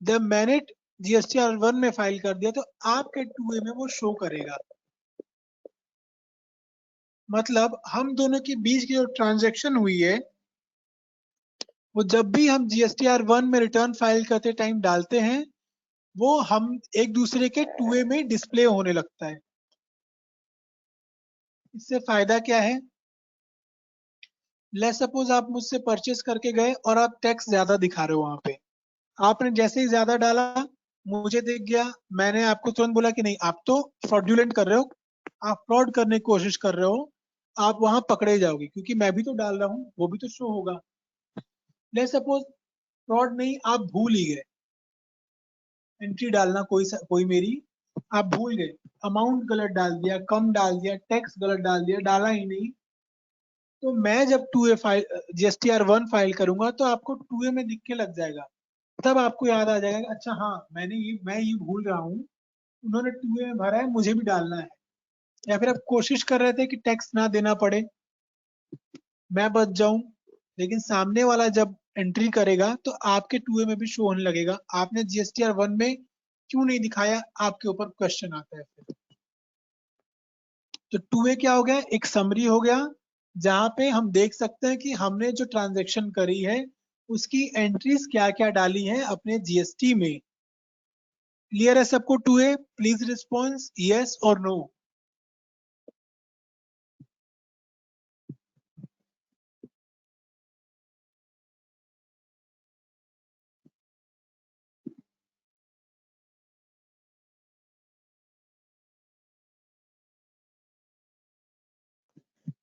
जब मैंने जीएसटीआर 1 में फाइल कर दिया तो आपके 2A में वो शो करेगा। मतलब हम दोनों के बीच की जो ट्रांजेक्शन हुई है, वो जब भी हम जीएसटीआर 1 में रिटर्न फाइल करते टाइम डालते हैं, वो हम एक दूसरे के 2A में डिस्प्ले होने लगता है। इससे फायदा क्या है? लेट्स सपोज आप मुझसे परचेस करके गए और आप टैक्स ज्यादा दिखा रहे हो वहां पे। आपने जैसे ही ज्यादा डाला, मुझे दिख गया, मैंने आपको तुरंत बोला कि नहीं आप तो फ्रॉडुलेंट कर रहे हो, आप फ्रॉड करने की कोशिश कर रहे हो, आप वहां पकड़े जाओगे क्योंकि मैं भी तो डाल रहा हूँ, वो भी तो शो होगा। लेट्स सपोज फ्रॉड नहीं, आप भूल ही गए एंट्री डालना, कोई मेरी आप भूल गए, अमाउंट गलत डाल दिया, कम डाल दिया, टैक्स गलत डाल दिया, डाला ही नहीं। तो मैं जब 2A फाइल जीएसटीआर 1 फाइल करूंगा तो आपको 2A में दिख के लग जाएगा। तब आपको याद आ जाएगा अच्छा हाँ मैं ये भूल रहा हूँ, उन्होंने 2A में भरा है, मुझे भी डालना है। या फिर आप कोशिश कर रहे थे कि टैक्स ना देना पड़े, मैं बच जाऊं, लेकिन सामने वाला जब एंट्री करेगा तो आपके 2A में भी शो होने लगेगा। आपने जीएसटीआर 1 में क्यों नहीं दिखाया, आपके ऊपर क्वेश्चन आता है फिर। तो 2A क्या हो गया? एक समरी हो गया जहां पे हम देख सकते हैं कि हमने जो ट्रांजेक्शन करी है उसकी एंट्रीज क्या क्या डाली है अपने जीएसटी में। क्लियर है सबको 2A? प्लीज रिस्पॉन्स यस और नो।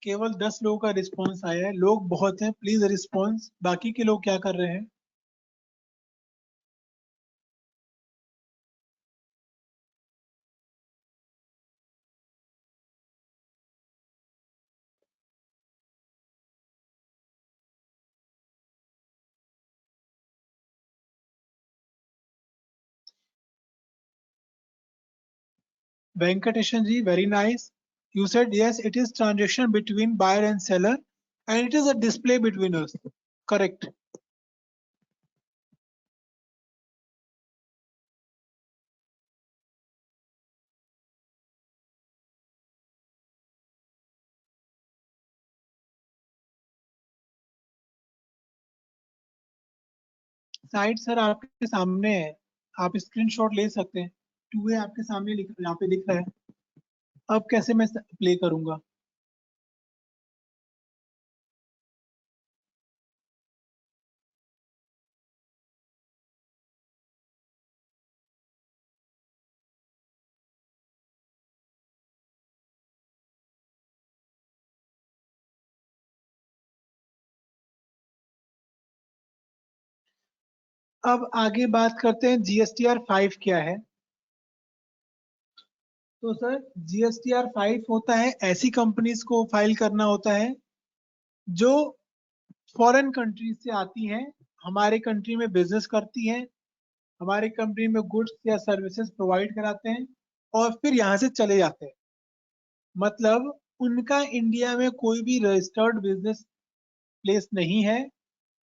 केवल 10 लोगों का रिस्पॉन्स आया है, लोग बहुत हैं, प्लीज रिस्पॉन्स। बाकी के लोग क्या कर रहे हैं? Venkateshan ji, very nice. You said yes, it is transaction between buyer and seller, and it is a display between us. Correct. Site sir आपके सामने है, आप स्क्रीनशॉट ले सकते हैं। टू है आपके सामने यहाँ पे दिख रहा है। अब कैसे मैं प्ले करूंगा? अब आगे बात करते हैं जीएसटीआर 5 क्या है। तो सर जीएसटीआर 5 होता है ऐसी कंपनीज को फाइल करना होता है जो फॉरेन कंट्री से आती हैं, हमारे कंट्री में बिजनेस करती हैं, हमारे कंट्री में गुड्स या सर्विसेज प्रोवाइड कराते हैं और फिर यहाँ से चले जाते हैं। मतलब उनका इंडिया में कोई भी रजिस्टर्ड बिजनेस प्लेस नहीं है।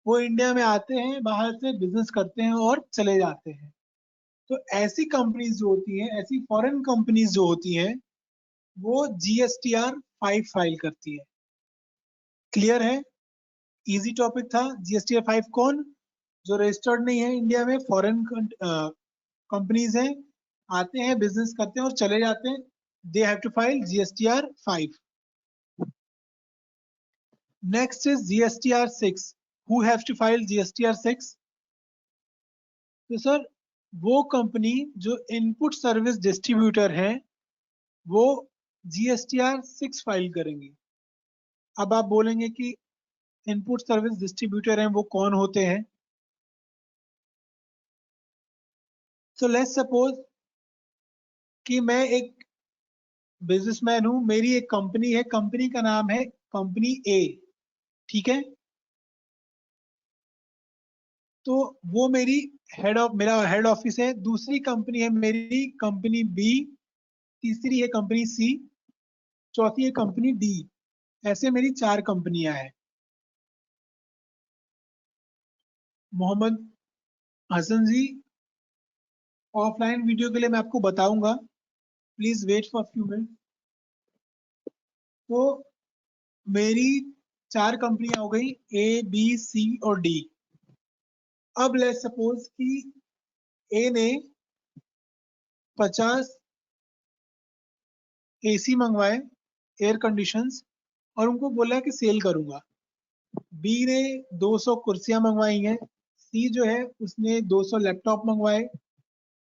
वो इंडिया में आते हैं, बाहर से बिजनेस करते हैं और चले जाते हैं। तो ऐसी कंपनीज जो होती हैं, ऐसी फॉरेन कंपनीज जो होती हैं, वो जीएसटीआर 5 फाइल करती है। क्लियर है? इजी टॉपिक था। जीएसटीआर 5 कौन? जो रजिस्टर्ड नहीं है इंडिया में, फॉरेन कंपनीज हैं, आते हैं, बिजनेस करते हैं और चले जाते हैं। They have to file GSTR 5। Next is GSTR 6। Who have to file GSTR 6? तो सर वो कंपनी जो इनपुट सर्विस डिस्ट्रीब्यूटर है, वो जीएसटीआर 6 फाइल करेंगे। अब आप बोलेंगे कि इनपुट सर्विस डिस्ट्रीब्यूटर हैं वो कौन होते हैं? सो लेट्स सपोज कि मैं एक बिजनेसमैन हूं, मेरी एक कंपनी है, कंपनी का नाम है कंपनी ए। ठीक है? तो वो मेरा हेड ऑफिस है। दूसरी कंपनी है मेरी कंपनी बी, तीसरी है कंपनी सी, चौथी है कंपनी डी। ऐसे मेरी 4 कंपनियां हैं। मोहम्मद हसन जी, ऑफलाइन वीडियो के लिए मैं आपको बताऊंगा, please wait for few minute. तो मेरी 4 कंपनियां हो गई, ए बी सी और डी। अब लेट सपोज कि ए ने 50 एसी मंगवाए, एयर कंडीशंस, और उनको बोला कि सेल करूंगा। बी ने 200 कुर्सियां मंगवाई हैं। सी जो है उसने 200 लैपटॉप मंगवाए।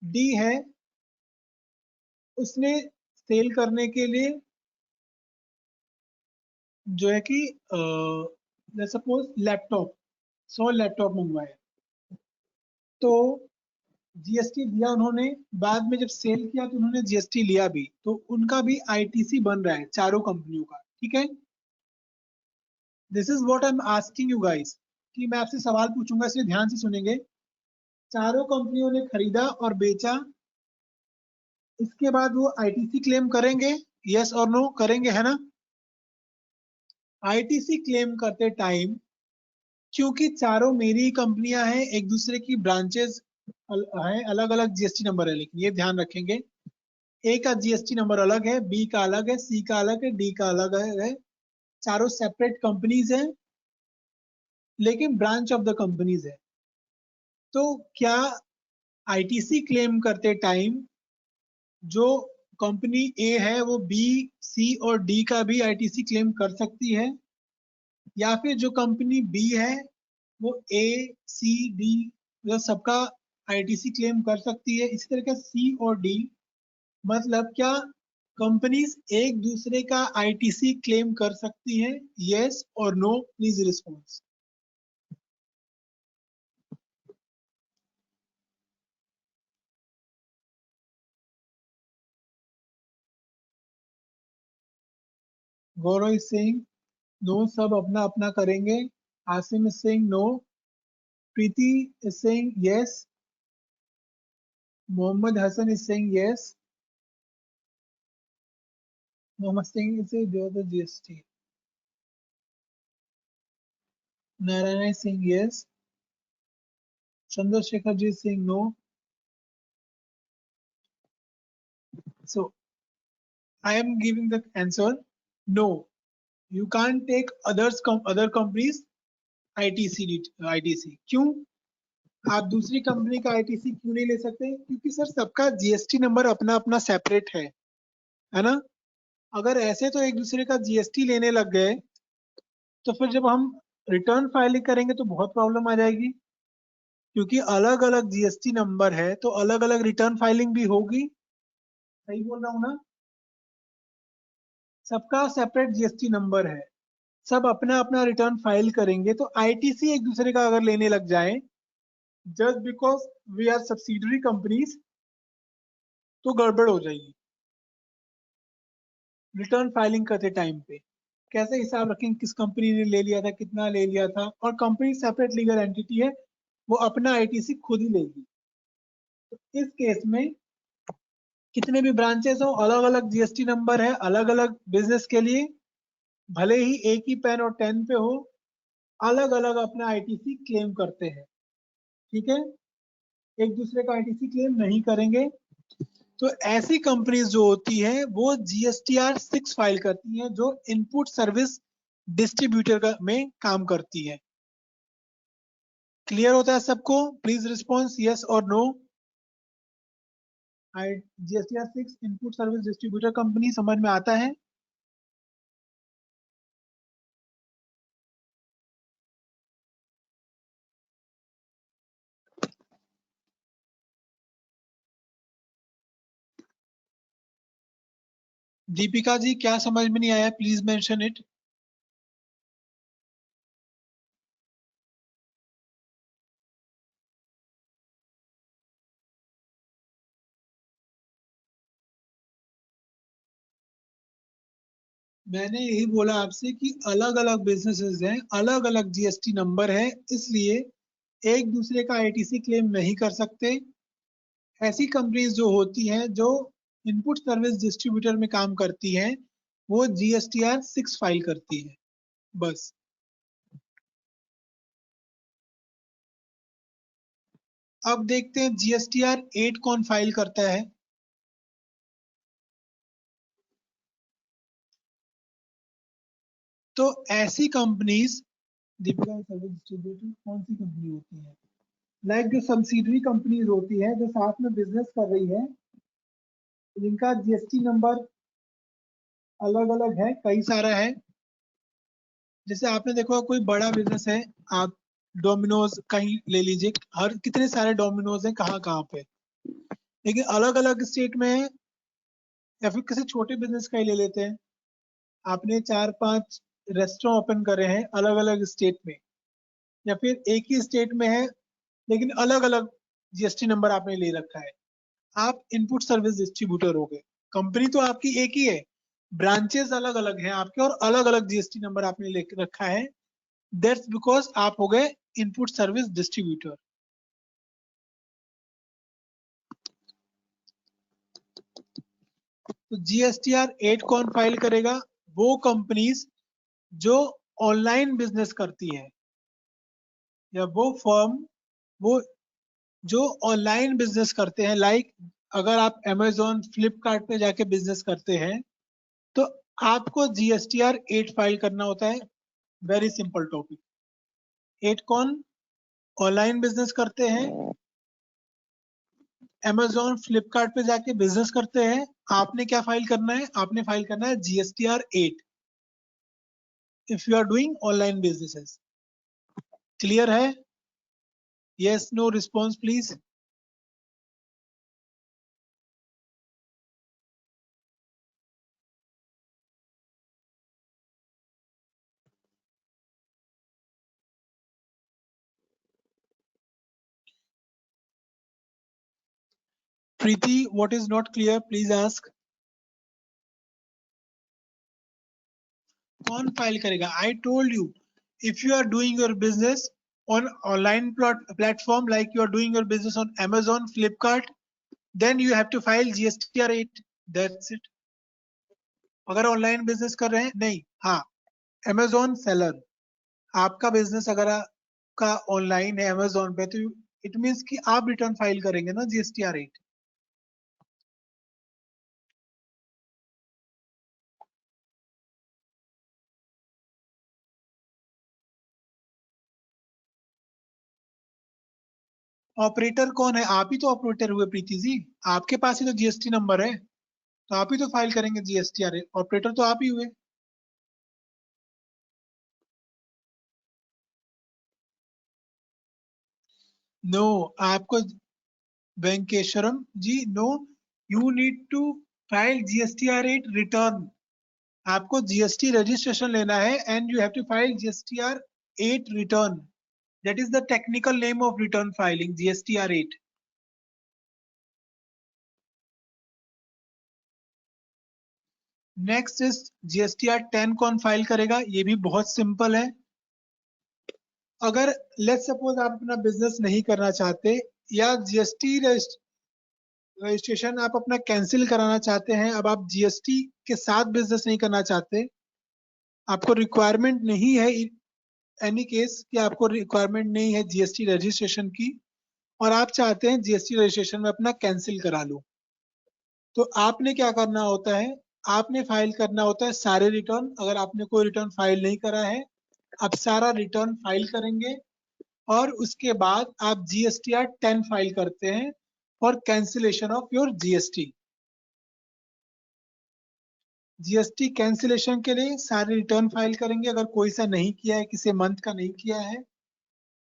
डी है, उसने सेल करने के लिए जो है कि सपोज लैपटॉप 100 लैपटॉप मंगवाए। तो जीएसटी दिया उन्होंने, बाद में जब सेल किया तो उन्होंने जीएसटी लिया भी, तो उनका भी आईटीसी बन रहा है चारों कंपनियों का। ठीक है? This is what I am asking you guys, कि मैं आपसे सवाल पूछूंगा, इसलिए ध्यान से सुनेंगे। चारों कंपनियों ने खरीदा और बेचा, इसके बाद वो आईटीसी क्लेम करेंगे? यस और नो करेंगे, है ना? आईटीसी क्लेम करते टाइम, क्योंकि चारों मेरी ही कंपनियां हैं, एक दूसरे की ब्रांचेस हैं, अलग अलग जीएसटी नंबर है, लेकिन ये ध्यान रखेंगे ए का जीएसटी नंबर अलग है, बी का अलग है, सी का अलग है, डी का अलग है। चारों सेपरेट कंपनीज हैं, लेकिन ब्रांच ऑफ द कंपनीज है। तो क्या आईटीसी क्लेम करते टाइम जो कंपनी ए है वो बी, सी और डी का भी आईटीसी क्लेम कर सकती है? या फिर जो कंपनी बी है वो ए, सी, डी मतलब सबका आईटीसी क्लेम कर सकती है? इसी तरह का सी और डी, मतलब क्या कंपनीज एक दूसरे का आईटीसी क्लेम कर सकती हैं? यस और no, please response. Gaurav is saying no, सब अपना अपना करेंगे। Asim is saying no. Preeti is saying yes. Mohammed Hasan is saying yes. Mohammed Singh is the GST. Narayana is saying yes. Chandrasekhar ji is saying no. So I am giving the answer no. You can't take other companies ITC क्यों? आप दूसरी company का ITC क्यों नहीं ले सकते? क्योंकि sir सबका जीएसटी नंबर अपना अपना सेपरेट है ना? अगर ऐसे तो एक दूसरे का जीएसटी लेने लग गए तो फिर जब हम रिटर्न फाइलिंग करेंगे तो बहुत प्रॉब्लम आ जाएगी, क्योंकि अलग अलग जीएसटी नंबर है तो अलग अलग रिटर्न फाइलिंग भी होगी। सही बोल रहा हूँ ना? सबका सेपरेट जीएसटी नंबर है, सब अपना अपना रिटर्न फाइल करेंगे, तो आईटीसी एक दूसरे का अगर लेने लग जाए just because we are subsidiary companies तो गड़बड़ हो जाएगी रिटर्न फाइलिंग करते टाइम पे। कैसे हिसाब रखेंगे किस कंपनी ने ले लिया था, कितना ले लिया था, और कंपनी सेपरेट लीगल एंटिटी है, वो अपना आईटीसी खुद ही लेगी। तो इस केस में कितने भी ब्रांचेस हो, अलग अलग जीएसटी नंबर है अलग अलग बिजनेस के लिए, भले ही एक ही पेन और टेन पे हो, अलग अलग अपना आईटीसी क्लेम करते हैं। ठीक है, एक दूसरे का आईटीसी क्लेम नहीं करेंगे। तो ऐसी कंपनीज जो होती है वो जीएसटीआर 6 फाइल करती हैं, जो इनपुट सर्विस डिस्ट्रीब्यूटर में काम करती है। क्लियर होता है सबको? प्लीज रिस्पॉन्स यस और no. GSTR 6 input service distributor company समझ में आता है? दीपिका जी क्या समझ में नहीं आया? Please mention it. मैंने यही बोला आपसे कि अलग अलग बिजनेसेस हैं, अलग अलग जीएसटी नंबर है, इसलिए एक दूसरे का आईटीसी क्लेम नहीं कर सकते। ऐसी कंपनीज जो होती हैं जो इनपुट सर्विस डिस्ट्रीब्यूटर में काम करती हैं वो जीएसटीआर 6 फाइल करती है, बस। अब देखते हैं जीएसटीआर 8 कौन फाइल करता है। तो ऐसी कंपनीज, दीपिका सर्विस डिस्ट्रीब्यूटर कौन सी कंपनी होती है? लाइक जो सब्सिडरी कंपनीज होती है जो साथ में बिजनेस कर रही है, जिनका जीएसटी नंबर अलग अलग है, कई सारा है। जैसे आपने देखो कोई बड़ा बिजनेस है, आप डोमिनोज कहीं ले लीजिए, हर कितने सारे डोमिनोज हैं कहाँ कहाँ पे, लेकिन अलग अलग स्टेट में है। या फिर किसी छोटे बिजनेस का ही ले लेते हैं, आपने 4-5 रेस्टोरेंट ओपन करे हैं अलग अलग स्टेट में, या फिर एक ही स्टेट में है लेकिन अलग अलग जीएसटी नंबर आपने ले रखा है, आप इनपुट सर्विस डिस्ट्रीब्यूटर हो गए। कंपनी तो आपकी एक ही है, ब्रांचेस अलग अलग हैं आपके और अलग अलग जीएसटी नंबर आपने ले रखा है, दैट्स बिकॉज आप हो गए इनपुट सर्विस डिस्ट्रीब्यूटर। तो जीएसटीआर 8 कौन फाइल करेगा? वो कंपनीज जो ऑनलाइन बिजनेस करती है, या वो फर्म वो जो ऑनलाइन बिजनेस करते हैं। लाइक अगर आप अमेजोन फ्लिपकार्ट पे जाके बिजनेस करते हैं तो आपको जीएसटीआर 8 फाइल करना होता है। Very simple topic. 8 कौन ऑनलाइन बिजनेस करते हैं, अमेजोन फ्लिपकार्ट पे जाके बिजनेस करते हैं, आपने क्या फाइल करना है? आपने फाइल करना है GSTR 8 if you are doing online businesses. Clear है? Yes no response please. Preeti what is not clear please ask. कौन फाइल करेगा? I told you, if you are doing your business on online platform, like you are doing your business on Amazon, Flipkart, then you have to file GSTR 8. That's it. अगर online business कर रहे हैं नहीं, हाँ, Amazon seller, आपका business अगर का online है अमेजोन पे, तो इट मीन्स कि आप रिटर्न फाइल करेंगे ना GSTR 8। ऑपरेटर कौन है? आप ही तो ऑपरेटर हुए प्रीति जी, आपके पास ही तो GST नंबर है, तो आप ही तो फाइल करेंगे GSTR। ऑपरेटर तो आप ही हुए। नो, आपको Venkeshwaram ji, no, you need to file GSTR 8 return. आपको GST रजिस्ट्रेशन लेना है and you have to file GSTR 8 return. That is the technical name of return filing, GSTR 8। Next is GSTR 10 कौन file करेगा? ये भी बहुत सिंपल है। अगर लेट्स सपोज आप अपना बिजनेस नहीं करना चाहते, या जीएसटी रजिस्ट्रेशन आप अपना कैंसिल कराना चाहते हैं, अब आप जीएसटी के साथ बिजनेस नहीं करना चाहते, आपको रिक्वायरमेंट नहीं है, एनी केस कि आपको रिक्वायरमेंट नहीं है जीएसटी रजिस्ट्रेशन की, और आप चाहते हैं जीएसटी रजिस्ट्रेशन में अपना कैंसिल करा लो, तो आपने क्या करना होता है? आपने फाइल करना होता है सारे रिटर्न। अगर आपने कोई रिटर्न फाइल नहीं करा है, आप सारा रिटर्न फाइल करेंगे, और उसके बाद आप GSTR 10 फाइल करते हैं for cancellation of your GST. GST cancellation के लिए सारे रिटर्न फाइल करेंगे, अगर कोई सा नहीं किया है, किसी मंथ का नहीं किया है,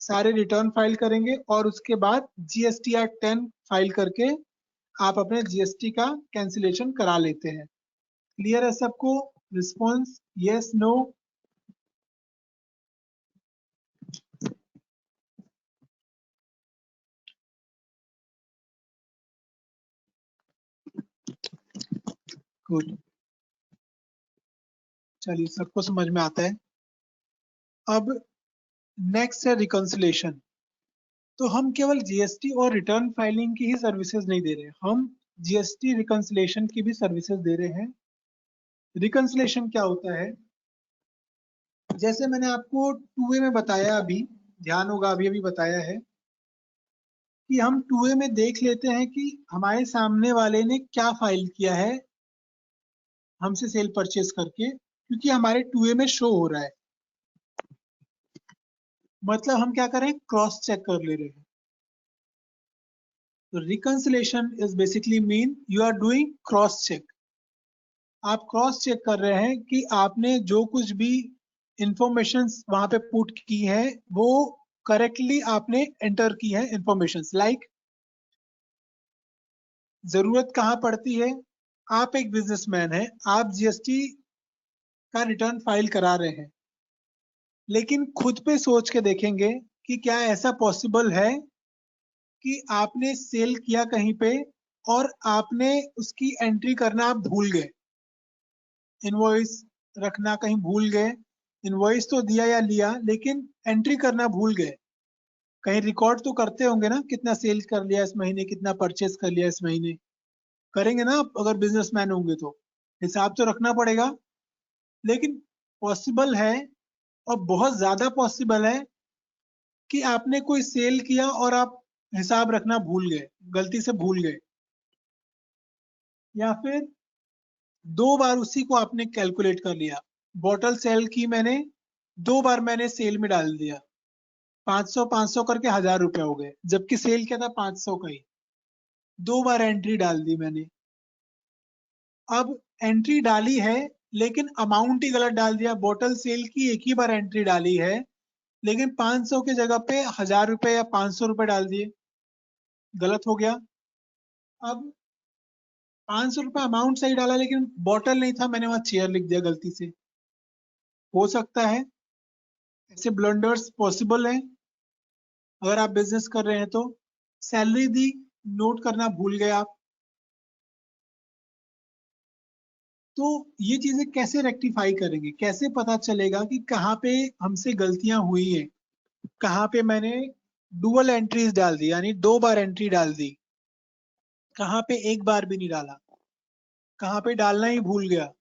सारे रिटर्न फाइल करेंगे, और उसके बाद GSTR 10 फाइल करके आप अपने जीएसटी का कैंसिलेशन करा लेते हैं। क्लियर है सबको? Response yes, no? गुड, चलिए सबको समझ में आता है। अब नेक्स्ट है रिकंसिलेशन। तो हम केवल जीएसटी और रिटर्न फाइलिंग की ही सर्विसेज नहीं दे रहे, हम जीएसटी रिकंसिलेशन की भी सर्विसेज दे रहे हैं। रिकंसिलेशन क्या होता है? जैसे मैंने आपको टू वे में बताया, अभी ध्यान होगा, अभी अभी बताया है कि हम टू वे में देख लेते हैं कि हमारे सामने वाले ने क्या फाइल किया है हमसे सेल परचेज करके, क्योंकि हमारे टू वे में शो हो रहा है। मतलब हम क्या करें? क्रॉस चेक कर ले रहे हैं। तो reconciliation is basically mean you are doing cross check. आप क्रॉस चेक कर रहे हैं कि आपने जो कुछ भी इंफॉर्मेशन वहां पे पुट की है, वो करेक्टली आपने एंटर की है इंफॉर्मेशन। लाइक जरूरत कहाँ पड़ती है? आप एक बिजनेसमैन हैं, आप जीएसटी का रिटर्न फाइल करा रहे हैं, लेकिन खुद पे सोच के देखेंगे कि क्या ऐसा पॉसिबल है कि आपने सेल किया कहीं पे, और आपने उसकी एंट्री करना आप भूल गए, इनवॉइस रखना कहीं भूल गए, इनवॉइस तो दिया या लिया, लेकिन एंट्री करना भूल गए। कहीं रिकॉर्ड तो करते होंगे ना, कितना सेल कर लिया इस महीने, कितना परचेज कर लिया इस महीने, करेंगे ना आप अगर बिजनेसमैन होंगे तो, हिसाब तो रखना पड़ेगा। लेकिन पॉसिबल है, और बहुत ज्यादा पॉसिबल है, कि आपने कोई सेल किया और आप हिसाब रखना भूल गए, गलती से भूल गए, या फिर दो बार उसी को आपने कैलकुलेट कर लिया। बॉटल सेल की मैंने, दो बार मैंने सेल में डाल दिया, 500 500 करके 1000 रुपए हो गए, जबकि सेल क्या था 500 का ही। दो बार एंट्री डाल दी मैंने। अब एंट्री डाली है, लेकिन अमाउंट ही गलत डाल दिया। बॉटल सेल की एक ही बार एंट्री डाली है, लेकिन 500 की जगह पे 1000 रुपए या 500 रुपए डाल दिए, गलत हो गया। अब 500 रुपए अमाउंट सही डाला, लेकिन बॉटल नहीं था, मैंने वहां चेयर लिख दिया गलती से। हो सकता है, ऐसे ब्लंडर्स पॉसिबल है अगर आप बिजनेस कर रहे हैं तो। सैलरी दी, नोट करना भूल गए आप। तो ये चीजें कैसे रेक्टिफाई करेंगे? कैसे पता चलेगा कि कहाँ पे हमसे गलतियां हुई है? कहाँ पे मैंने डुअल एंट्रीज डाल दी, यानी दो बार एंट्री डाल दी, कहाँ पे एक बार भी नहीं डाला, कहाँ पे डालना ही भूल गया।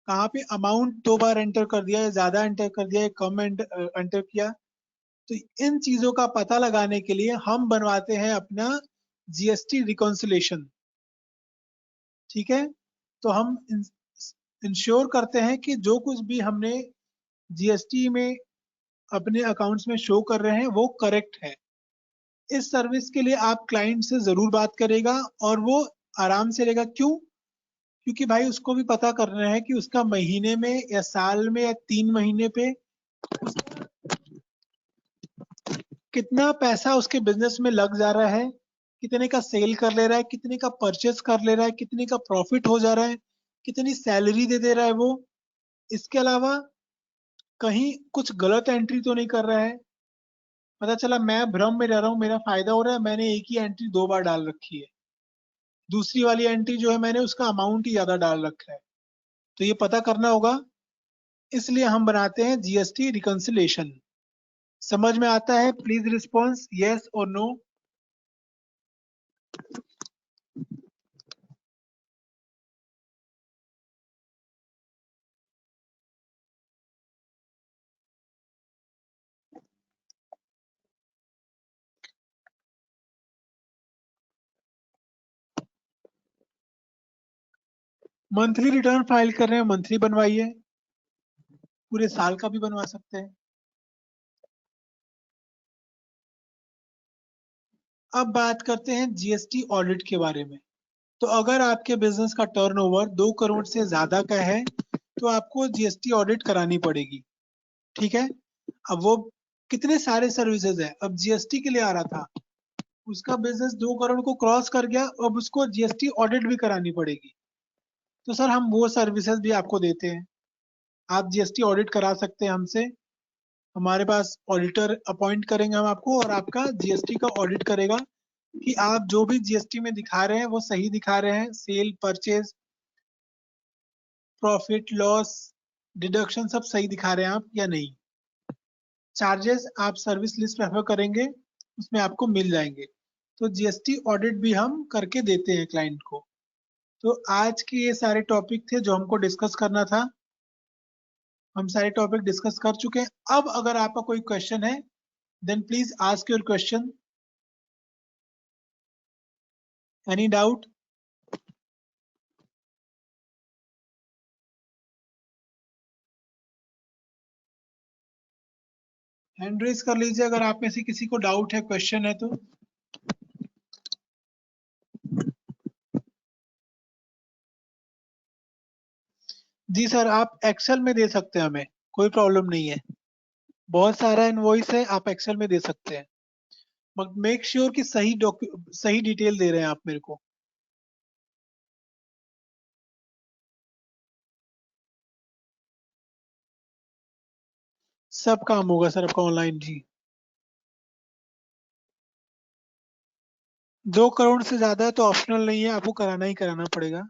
कहाँ पे अमाउंट 2 बार एंटर कर दिया है, ज्यादा एंटर कर दिया है, कम एंटर किया। तो इन चीजों का पता लगाने के लिए हम बनवाते हैं अपना जीएसटी रिकॉन्सिलेशन। ठीक है, तो हम इंश्योर करते हैं कि जो कुछ भी हमने जीएसटी में अपने अकाउंट्स में शो कर रहे हैं वो करेक्ट है। इस सर्विस के लिए आप क्लाइंट से जरूर बात करेगा और वो आराम से रहेगा। क्यों? क्योंकि भाई उसको भी पता करना है कि उसका महीने में या साल में या 3 महीने पे कितना पैसा उसके बिजनेस में लग जा रहा है, कितने का सेल कर ले रहा है, कितने का परचेस कर ले रहा है, कितने का प्रॉफिट हो जा रहा है, कितनी सैलरी दे दे रहा है वो। इसके अलावा कहीं कुछ गलत एंट्री तो नहीं कर रहा है। पता चला मैं भ्रम में रह रहा हूँ, मेरा फायदा हो रहा है, मैंने एक ही एंट्री 2 बार डाल रखी है, दूसरी वाली एंट्री जो है मैंने उसका अमाउंट ही ज्यादा डाल रखा है। तो ये पता करना होगा, इसलिए हम बनाते हैं जीएसटी रिकंसिलेशन। समझ में आता है? प्लीज रिस्पॉन्स यस और नो। मंथली रिटर्न फाइल कर रहे हैं, मंथली बनवाइए, पूरे साल का भी बनवा सकते हैं। अब बात करते हैं जीएसटी ऑडिट के बारे में। तो अगर आपके बिजनेस का टर्नओवर 2 करोड़ से ज्यादा का है तो आपको जीएसटी ऑडिट करानी पड़ेगी। ठीक है, अब वो कितने सारे सर्विसेज है, अब जीएसटी के लिए आ रहा था, उसका बिजनेस 2 करोड़ को क्रॉस कर गया, अब उसको जीएसटी ऑडिट भी करानी पड़ेगी। तो सर हम वो सर्विसेज भी आपको देते हैं, आप जीएसटी ऑडिट करा सकते हैं हमसे। हमारे पास ऑडिटर अपॉइंट करेंगे हम आपको, और आपका जीएसटी का ऑडिट करेगा कि आप जो भी जीएसटी में दिखा रहे हैं वो सही दिखा रहे हैं, sale, purchase, profit, loss, deduction सब सही दिखा रहे हैं आप या नहीं। चार्जेस आप सर्विस लिस्ट रेफर करेंगे, उसमें आपको मिल जाएंगे। तो जीएसटी ऑडिट भी हम करके देते हैं क्लाइंट को। तो आज के ये सारे टॉपिक थे जो हमको डिस्कस करना था, हम सारे टॉपिक डिस्कस कर चुके हैं। अब अगर आपका कोई क्वेश्चन है then please ask your question. Any doubt? Hand raise कर लीजिए अगर आप में से किसी को डाउट है, क्वेश्चन है तो। जी सर, आप एक्सेल में दे सकते हैं, हमें कोई प्रॉब्लम नहीं है। बहुत सारा इनवॉइस है, आप एक्सेल में दे सकते हैं, बट मेक श्योर कि सही डिटेल दे रहे हैं आप मेरे को। सब काम होगा सर आपका ऑनलाइन जी। 2 करोड़ से ज्यादा है तो ऑप्शनल नहीं है, आपको कराना ही कराना पड़ेगा।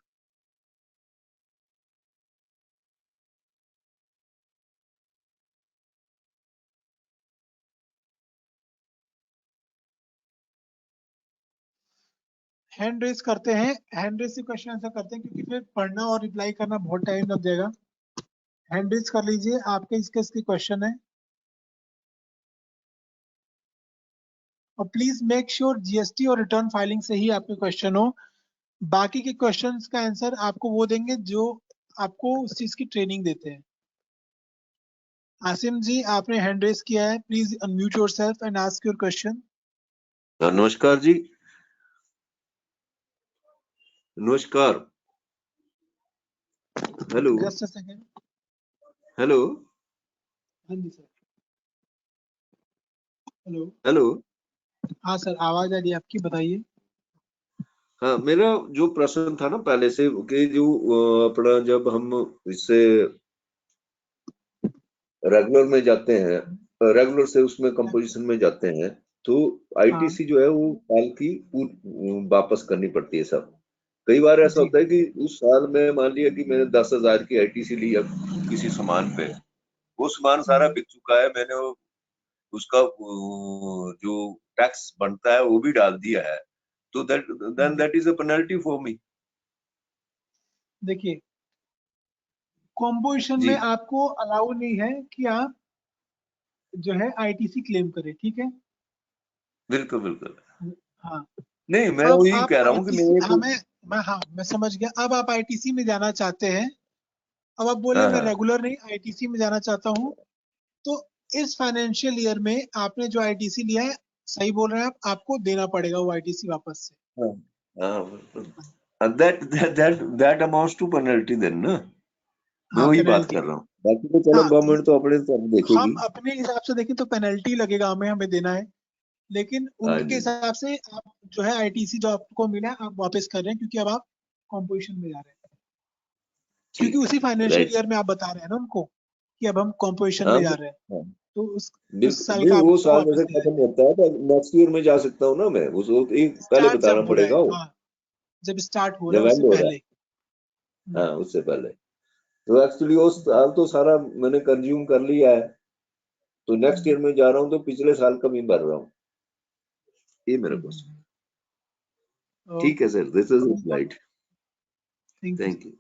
हैंड रेज करते हैं, हैंड रेज से क्वेश्चन आंसर करते हैं, क्योंकि फिर पढ़ना और रिप्लाई करना बहुत टाइम लग जाएगा। हैंड रेज कर लीजिए, आपके इसके क्वेश्चन है। और प्लीज मेक श्योर जीएसटी और रिटर्न फाइलिंग से ही आपके क्वेश्चन हो। बाकी के क्वेश्चंस का आंसर आपको वो देंगे जो आपको उस चीज की ट्रेनिंग देते हैं। आसिम जी, आपने हैंड रेज किया है, please unmute yourself and ask your question. नमस्कार जी। नमस्कार। Hello. Just a second. Hello. हाँ जी सर। हेलो। हेलो। हाँ सर, आवाज आ रही है आपकी, बताइए। हाँ, मेरा जो प्रश्न था ना पहले से कि जो अपना जब हम इससे रेगुलर में जाते हैं, रेगुलर से उसमें कंपोजिशन में जाते हैं, तो हाँ आईटीसी जो है वो साल की वापस करनी पड़ती है सब। कई बार ऐसा जी। होता है कि उस साल में मान लिया कि मैंने 10,000 की आईटीसी ली अब किसी सामान पे, वो सामान सारा बिक चुका है, मैंने उसका जो टैक्स बनता है वो भी डाल दिया है, तो that is a penalty for me. देखिए, कॉम्पोजिशन जी में आपको अलाउ नहीं है कि आप जो है आईटीसी क्लेम करें, ठीक है। बिल्कुल बिल्कुल। हाँ, नहीं, मैं अब वही आप कह रहा हूँ कि आईटीसी, मेरे हाँ को। मैं समझ गया। अब आप आईटीसी में जाना चाहते हैं, अब आप बोले हाँ मैं हाँ रेगुलर नहीं आईटीसी में जाना चाहता हूँ, तो इस फाइनेंशियल ईयर में आपने जो आईटीसी लिया है, सही बोल रहे हैं आप, आपको देना पड़ेगा वो आईटीसी वापस से। हाँ हाँ, बिल्कुल। That amounts to penalty then ना। मैं हाँ वही बात पेनल्टी। कर रहा हूँ, बाकी तो चलो हाँ, गवर्नमेंट तो अपने तरफ हम देखेगी। अपने हिसाब से देखें तो पेनल्टी लगेगा, हमें हमें देना है, लेकिन हाँ उनके जी, हिसाब से आप जो है आईटीसी जो आपको मिला है आप वापस कर रहे हैं, क्योंकि अब आप कॉम्पोजिशन में जा रहे हैं, क्योंकि ठीक उसी है, फाइनेंशियल राइट। ईयर में आप बता रहे हैं ना उनको कि अब हम कॉम्पोजिशन हाँ में जा रहे हैं, हाँ, तो उस बिल्कुल। साल नहीं, का वो आपको साल वापस जैसे दे खत्म देंगे। होता है तो नेक्स्ट ईयर में जा सकता हूँ ना मैं, उसको एक पहले स्टार्ट बताना जब हो रहा है, पड़ेगा वो, हाँ, जब स्टार्ट हो रहा जब है उससे एंड हो रहा है। पहले। हाँ, उससे पहले। तो एक्चुअली वो साल तो सारा मैंने कंज्यूम कर लिया है, तो नेक्स्ट ईयर में जा रहा हूँ तो पिछले साल का भी भर रहा हूँ। ये मेरा क्वेश्चन। ठीक है okay, sir, this is right. Thank you. Thank you.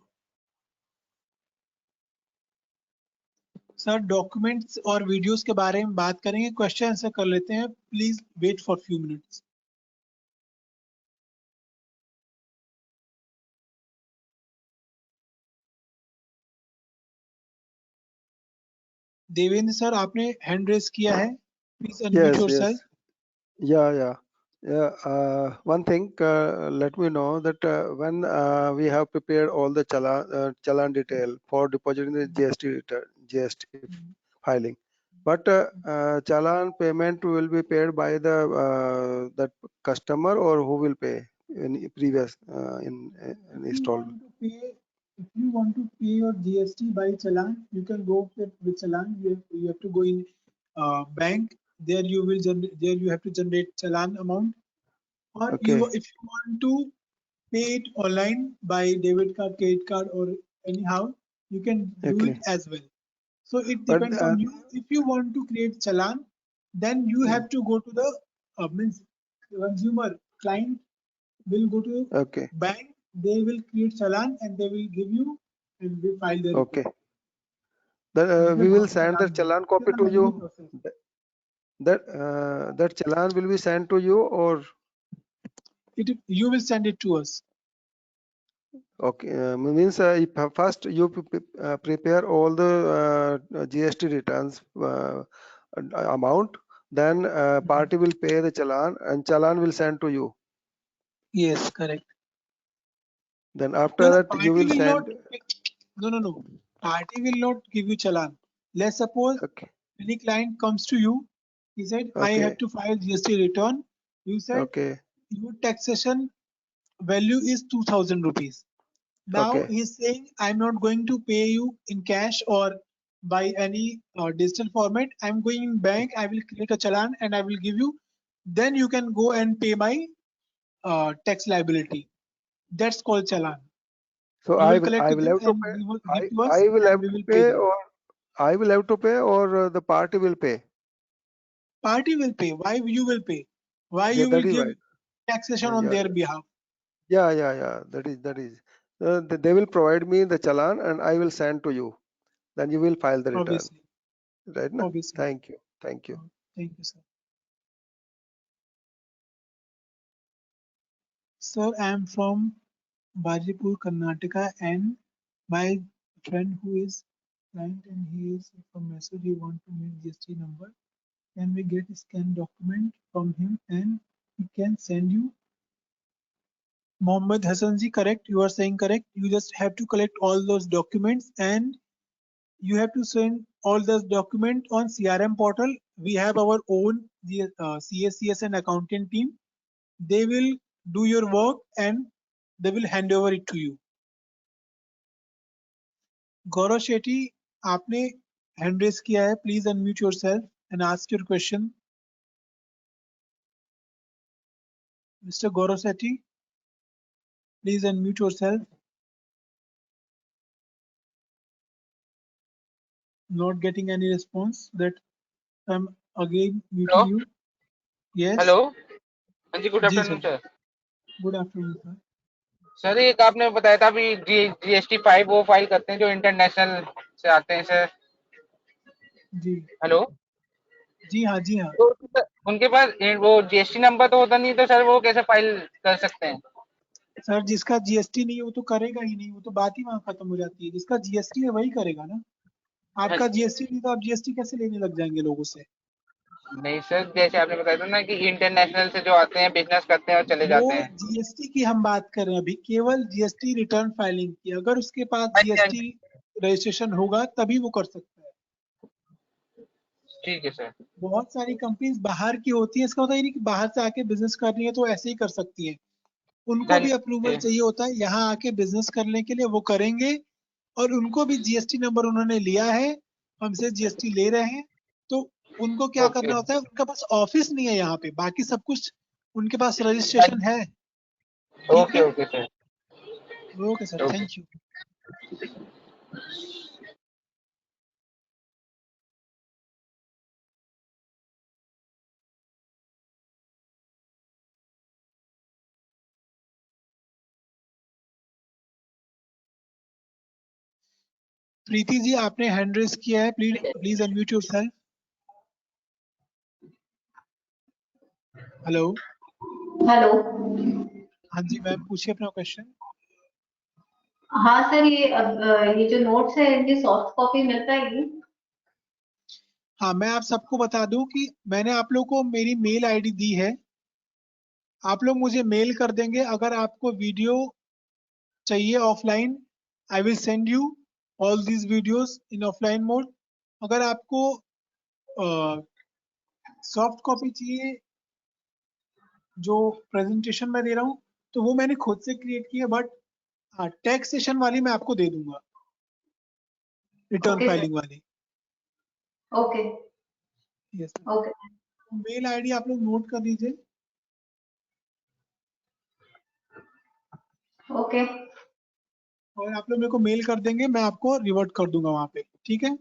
Sir documents और वीडियोस के बारे में बात करेंगे, क्वेश्चन आंसर कर लेते हैं, please wait for few minutes. Devendra sir आपने हैंड रेस किया है, please unmute Yes, yourself. yes. Yeah, yeah. Yeah, one thing, let me know that when we have prepared all the challan detail for depositing the GST return, GST filing, but challan payment will be paid by the that customer, or who will pay in previous in If you installment? want to pay, if you want to pay your GST by challan, you can go with challan. You have to go in bank. There you will there you have to generate challan amount. Or you, Okay, if you want to pay it online by debit card, credit card, or anyhow, you can do it okay. as well. So it But depends on you. If you want to create challan, then you have to go to the means consumer client will go to okay, bank. They will create challan and they will give you and will file the okay. report. Then This is we how will send the challan works. challan It is copy a to lengthy you. process. That challan will be sent to you, or You will send it to us. okay, means first you prepare all the GST returns amount, then party will pay the challan and challan will send to you. Yes, correct. Then No, after no, that you party will will not. send. No, no, no. Party will not give you challan. Let's suppose Okay, any client comes to you. He said, I have okay, to file GST return. You said, okay, your taxation value is 2000 rupees. Now okay, he's saying, I'm not going to pay you in cash or by any digital format. I'm going in bank. I will create a challan and I will give you. Then you can go and pay my tax liability. That's called challan. so You will I collect will them have to and pay. give to us I will and have we to will pay pay, them. or I will have to pay, or the party will pay. Party will pay. Why you will pay? Why Yeah, you will that is give right. taxation on Yeah, their behalf? yeah. That is. They will provide me the challan and I will send to you. Then you will file the return. Obviously, Right? Na? obviously. Thank you. Thank you. Thank you, sir. Sir, I am from Bajipur, Karnataka, and my friend who is client and he is from message he want to make GST number. Can we get a scan document from him and he can send you? Mohammed Hassanji, correct? You are saying correct. You just have to collect all those documents and you have to send all those documents on CRM portal. We have our own CSCS and accountant team. They will do your work and they will hand over it to you. Gaurav Shetty, आपने hand raise किया है. Please unmute yourself and ask your question. Mr. Gaurav Shetty, please unmute yourself. Not getting any response. That I'm again muting Hello. you. Yes. Hello. हाँ जी, good जी afternoon sir. sir. Good afternoon sir. Sir एक आपने बताया था अभी GST 5 वो file करते हैं जो इंटरनेशनल से आते हैं सर। जी हेलो। जी हाँ जी हाँ। तो उनके पास वो GST नंबर तो होता नहीं, तो सर वो कैसे फाइल कर सकते हैं? सर जिसका जीएसटी नहीं है वो तो करेगा ही नहीं, वो तो बात ही वहां खत्म हो जाती है। जिसका जीएसटी है वही करेगा ना। आपका जीएसटी नहीं तो आप जीएसटी कैसे लेने लग जाएंगे लोगों से? नहीं सर, जैसे आपने बताया था ना कि इंटरनेशनल से जो आते हैं बिजनेस करते हैं और चले वो जाते हैं। जीएसटी की हम बात कर रहे हैं अभी, केवल जीएसटी रिटर्न फाइलिंग की। अगर उसके पास हाँ जी, हाँ जीएसटी जी। रजिस्ट्रेशन होगा तभी वो कर सकता है। ठीक है सर। बहुत सारी कंपनीज बाहर की होती हैं, इसका मतलब ये नहीं कि बाहर से आके बिजनेस कर रही है तो ऐसे ही कर सकती हैं। उनको भी अप्रूवल चाहिए होता है यहाँ आके बिजनेस करने के लिए, वो करेंगे। और उनको भी जीएसटी नंबर उन्होंने लिया है, हमसे जीएसटी ले रहे हैं। तो उनको क्या ओके करना होता है, उनके पास ऑफिस नहीं है यहाँ पे, बाकी सब कुछ उनके पास हाँ रजिस्ट्रेशन जी। है। ठीक ओके है। Okay sir. Okay sir, okay. Thank you. Preeti ji आपने हैंड रेस किया है, please please unmute yourself. Hello. Hello. हाँ जी मैम, पूछिए अपना क्वेश्चन। हाँ सर, ये जो नोट्स है इनकी सॉफ्ट कॉपी मिल पाएगी? हाँ, मैं आप सबको बता दूं कि मैंने आप लोग को मेरी मेल आईडी दी है। आप लोग मुझे मेल कर देंगे। अगर आपको वीडियो चाहिए offline, I will send you all these videos in offline mode. अगर आपको सॉफ्ट कॉपी चाहिए जो प्रेजेंटेशन में दे रहा हूँ, तो वो मैंने खुद से क्रिएट की है। बट टैक्सेशन वाली मैं आपको दे दूंगा, रिटर्न ओके सर। फाइलिंग वाली। Okay. Yes. Okay. Mail ID आप लोग नोट कर लीजिए। ओके। और आप लोग मेरे को मेल कर देंगे, मैं आपको रिवर्ट कर दूंगा वहां पे। ठीक है।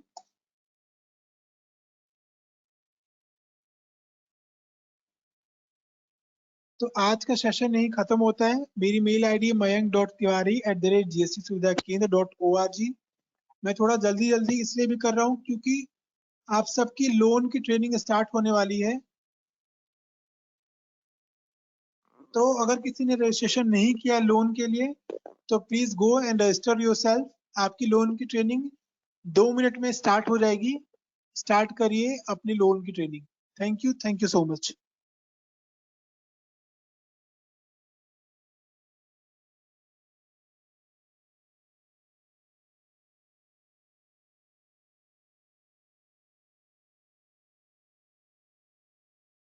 तो आज का सेशन यही खत्म होता है। मेरी मेल आईडी mayank.tiwari@gstsuvidhakendraorg। मैं थोड़ा जल्दी जल्दी इसलिए भी कर रहा हूँ क्योंकि आप सबकी लोन की ट्रेनिंग स्टार्ट होने वाली है। तो अगर किसी ने रजिस्ट्रेशन नहीं किया लोन के लिए तो please go and register yourself. आपकी लोन की ट्रेनिंग 2 मिनट में स्टार्ट हो जाएगी। स्टार्ट करिए अपनी लोन की training. Thank you so much.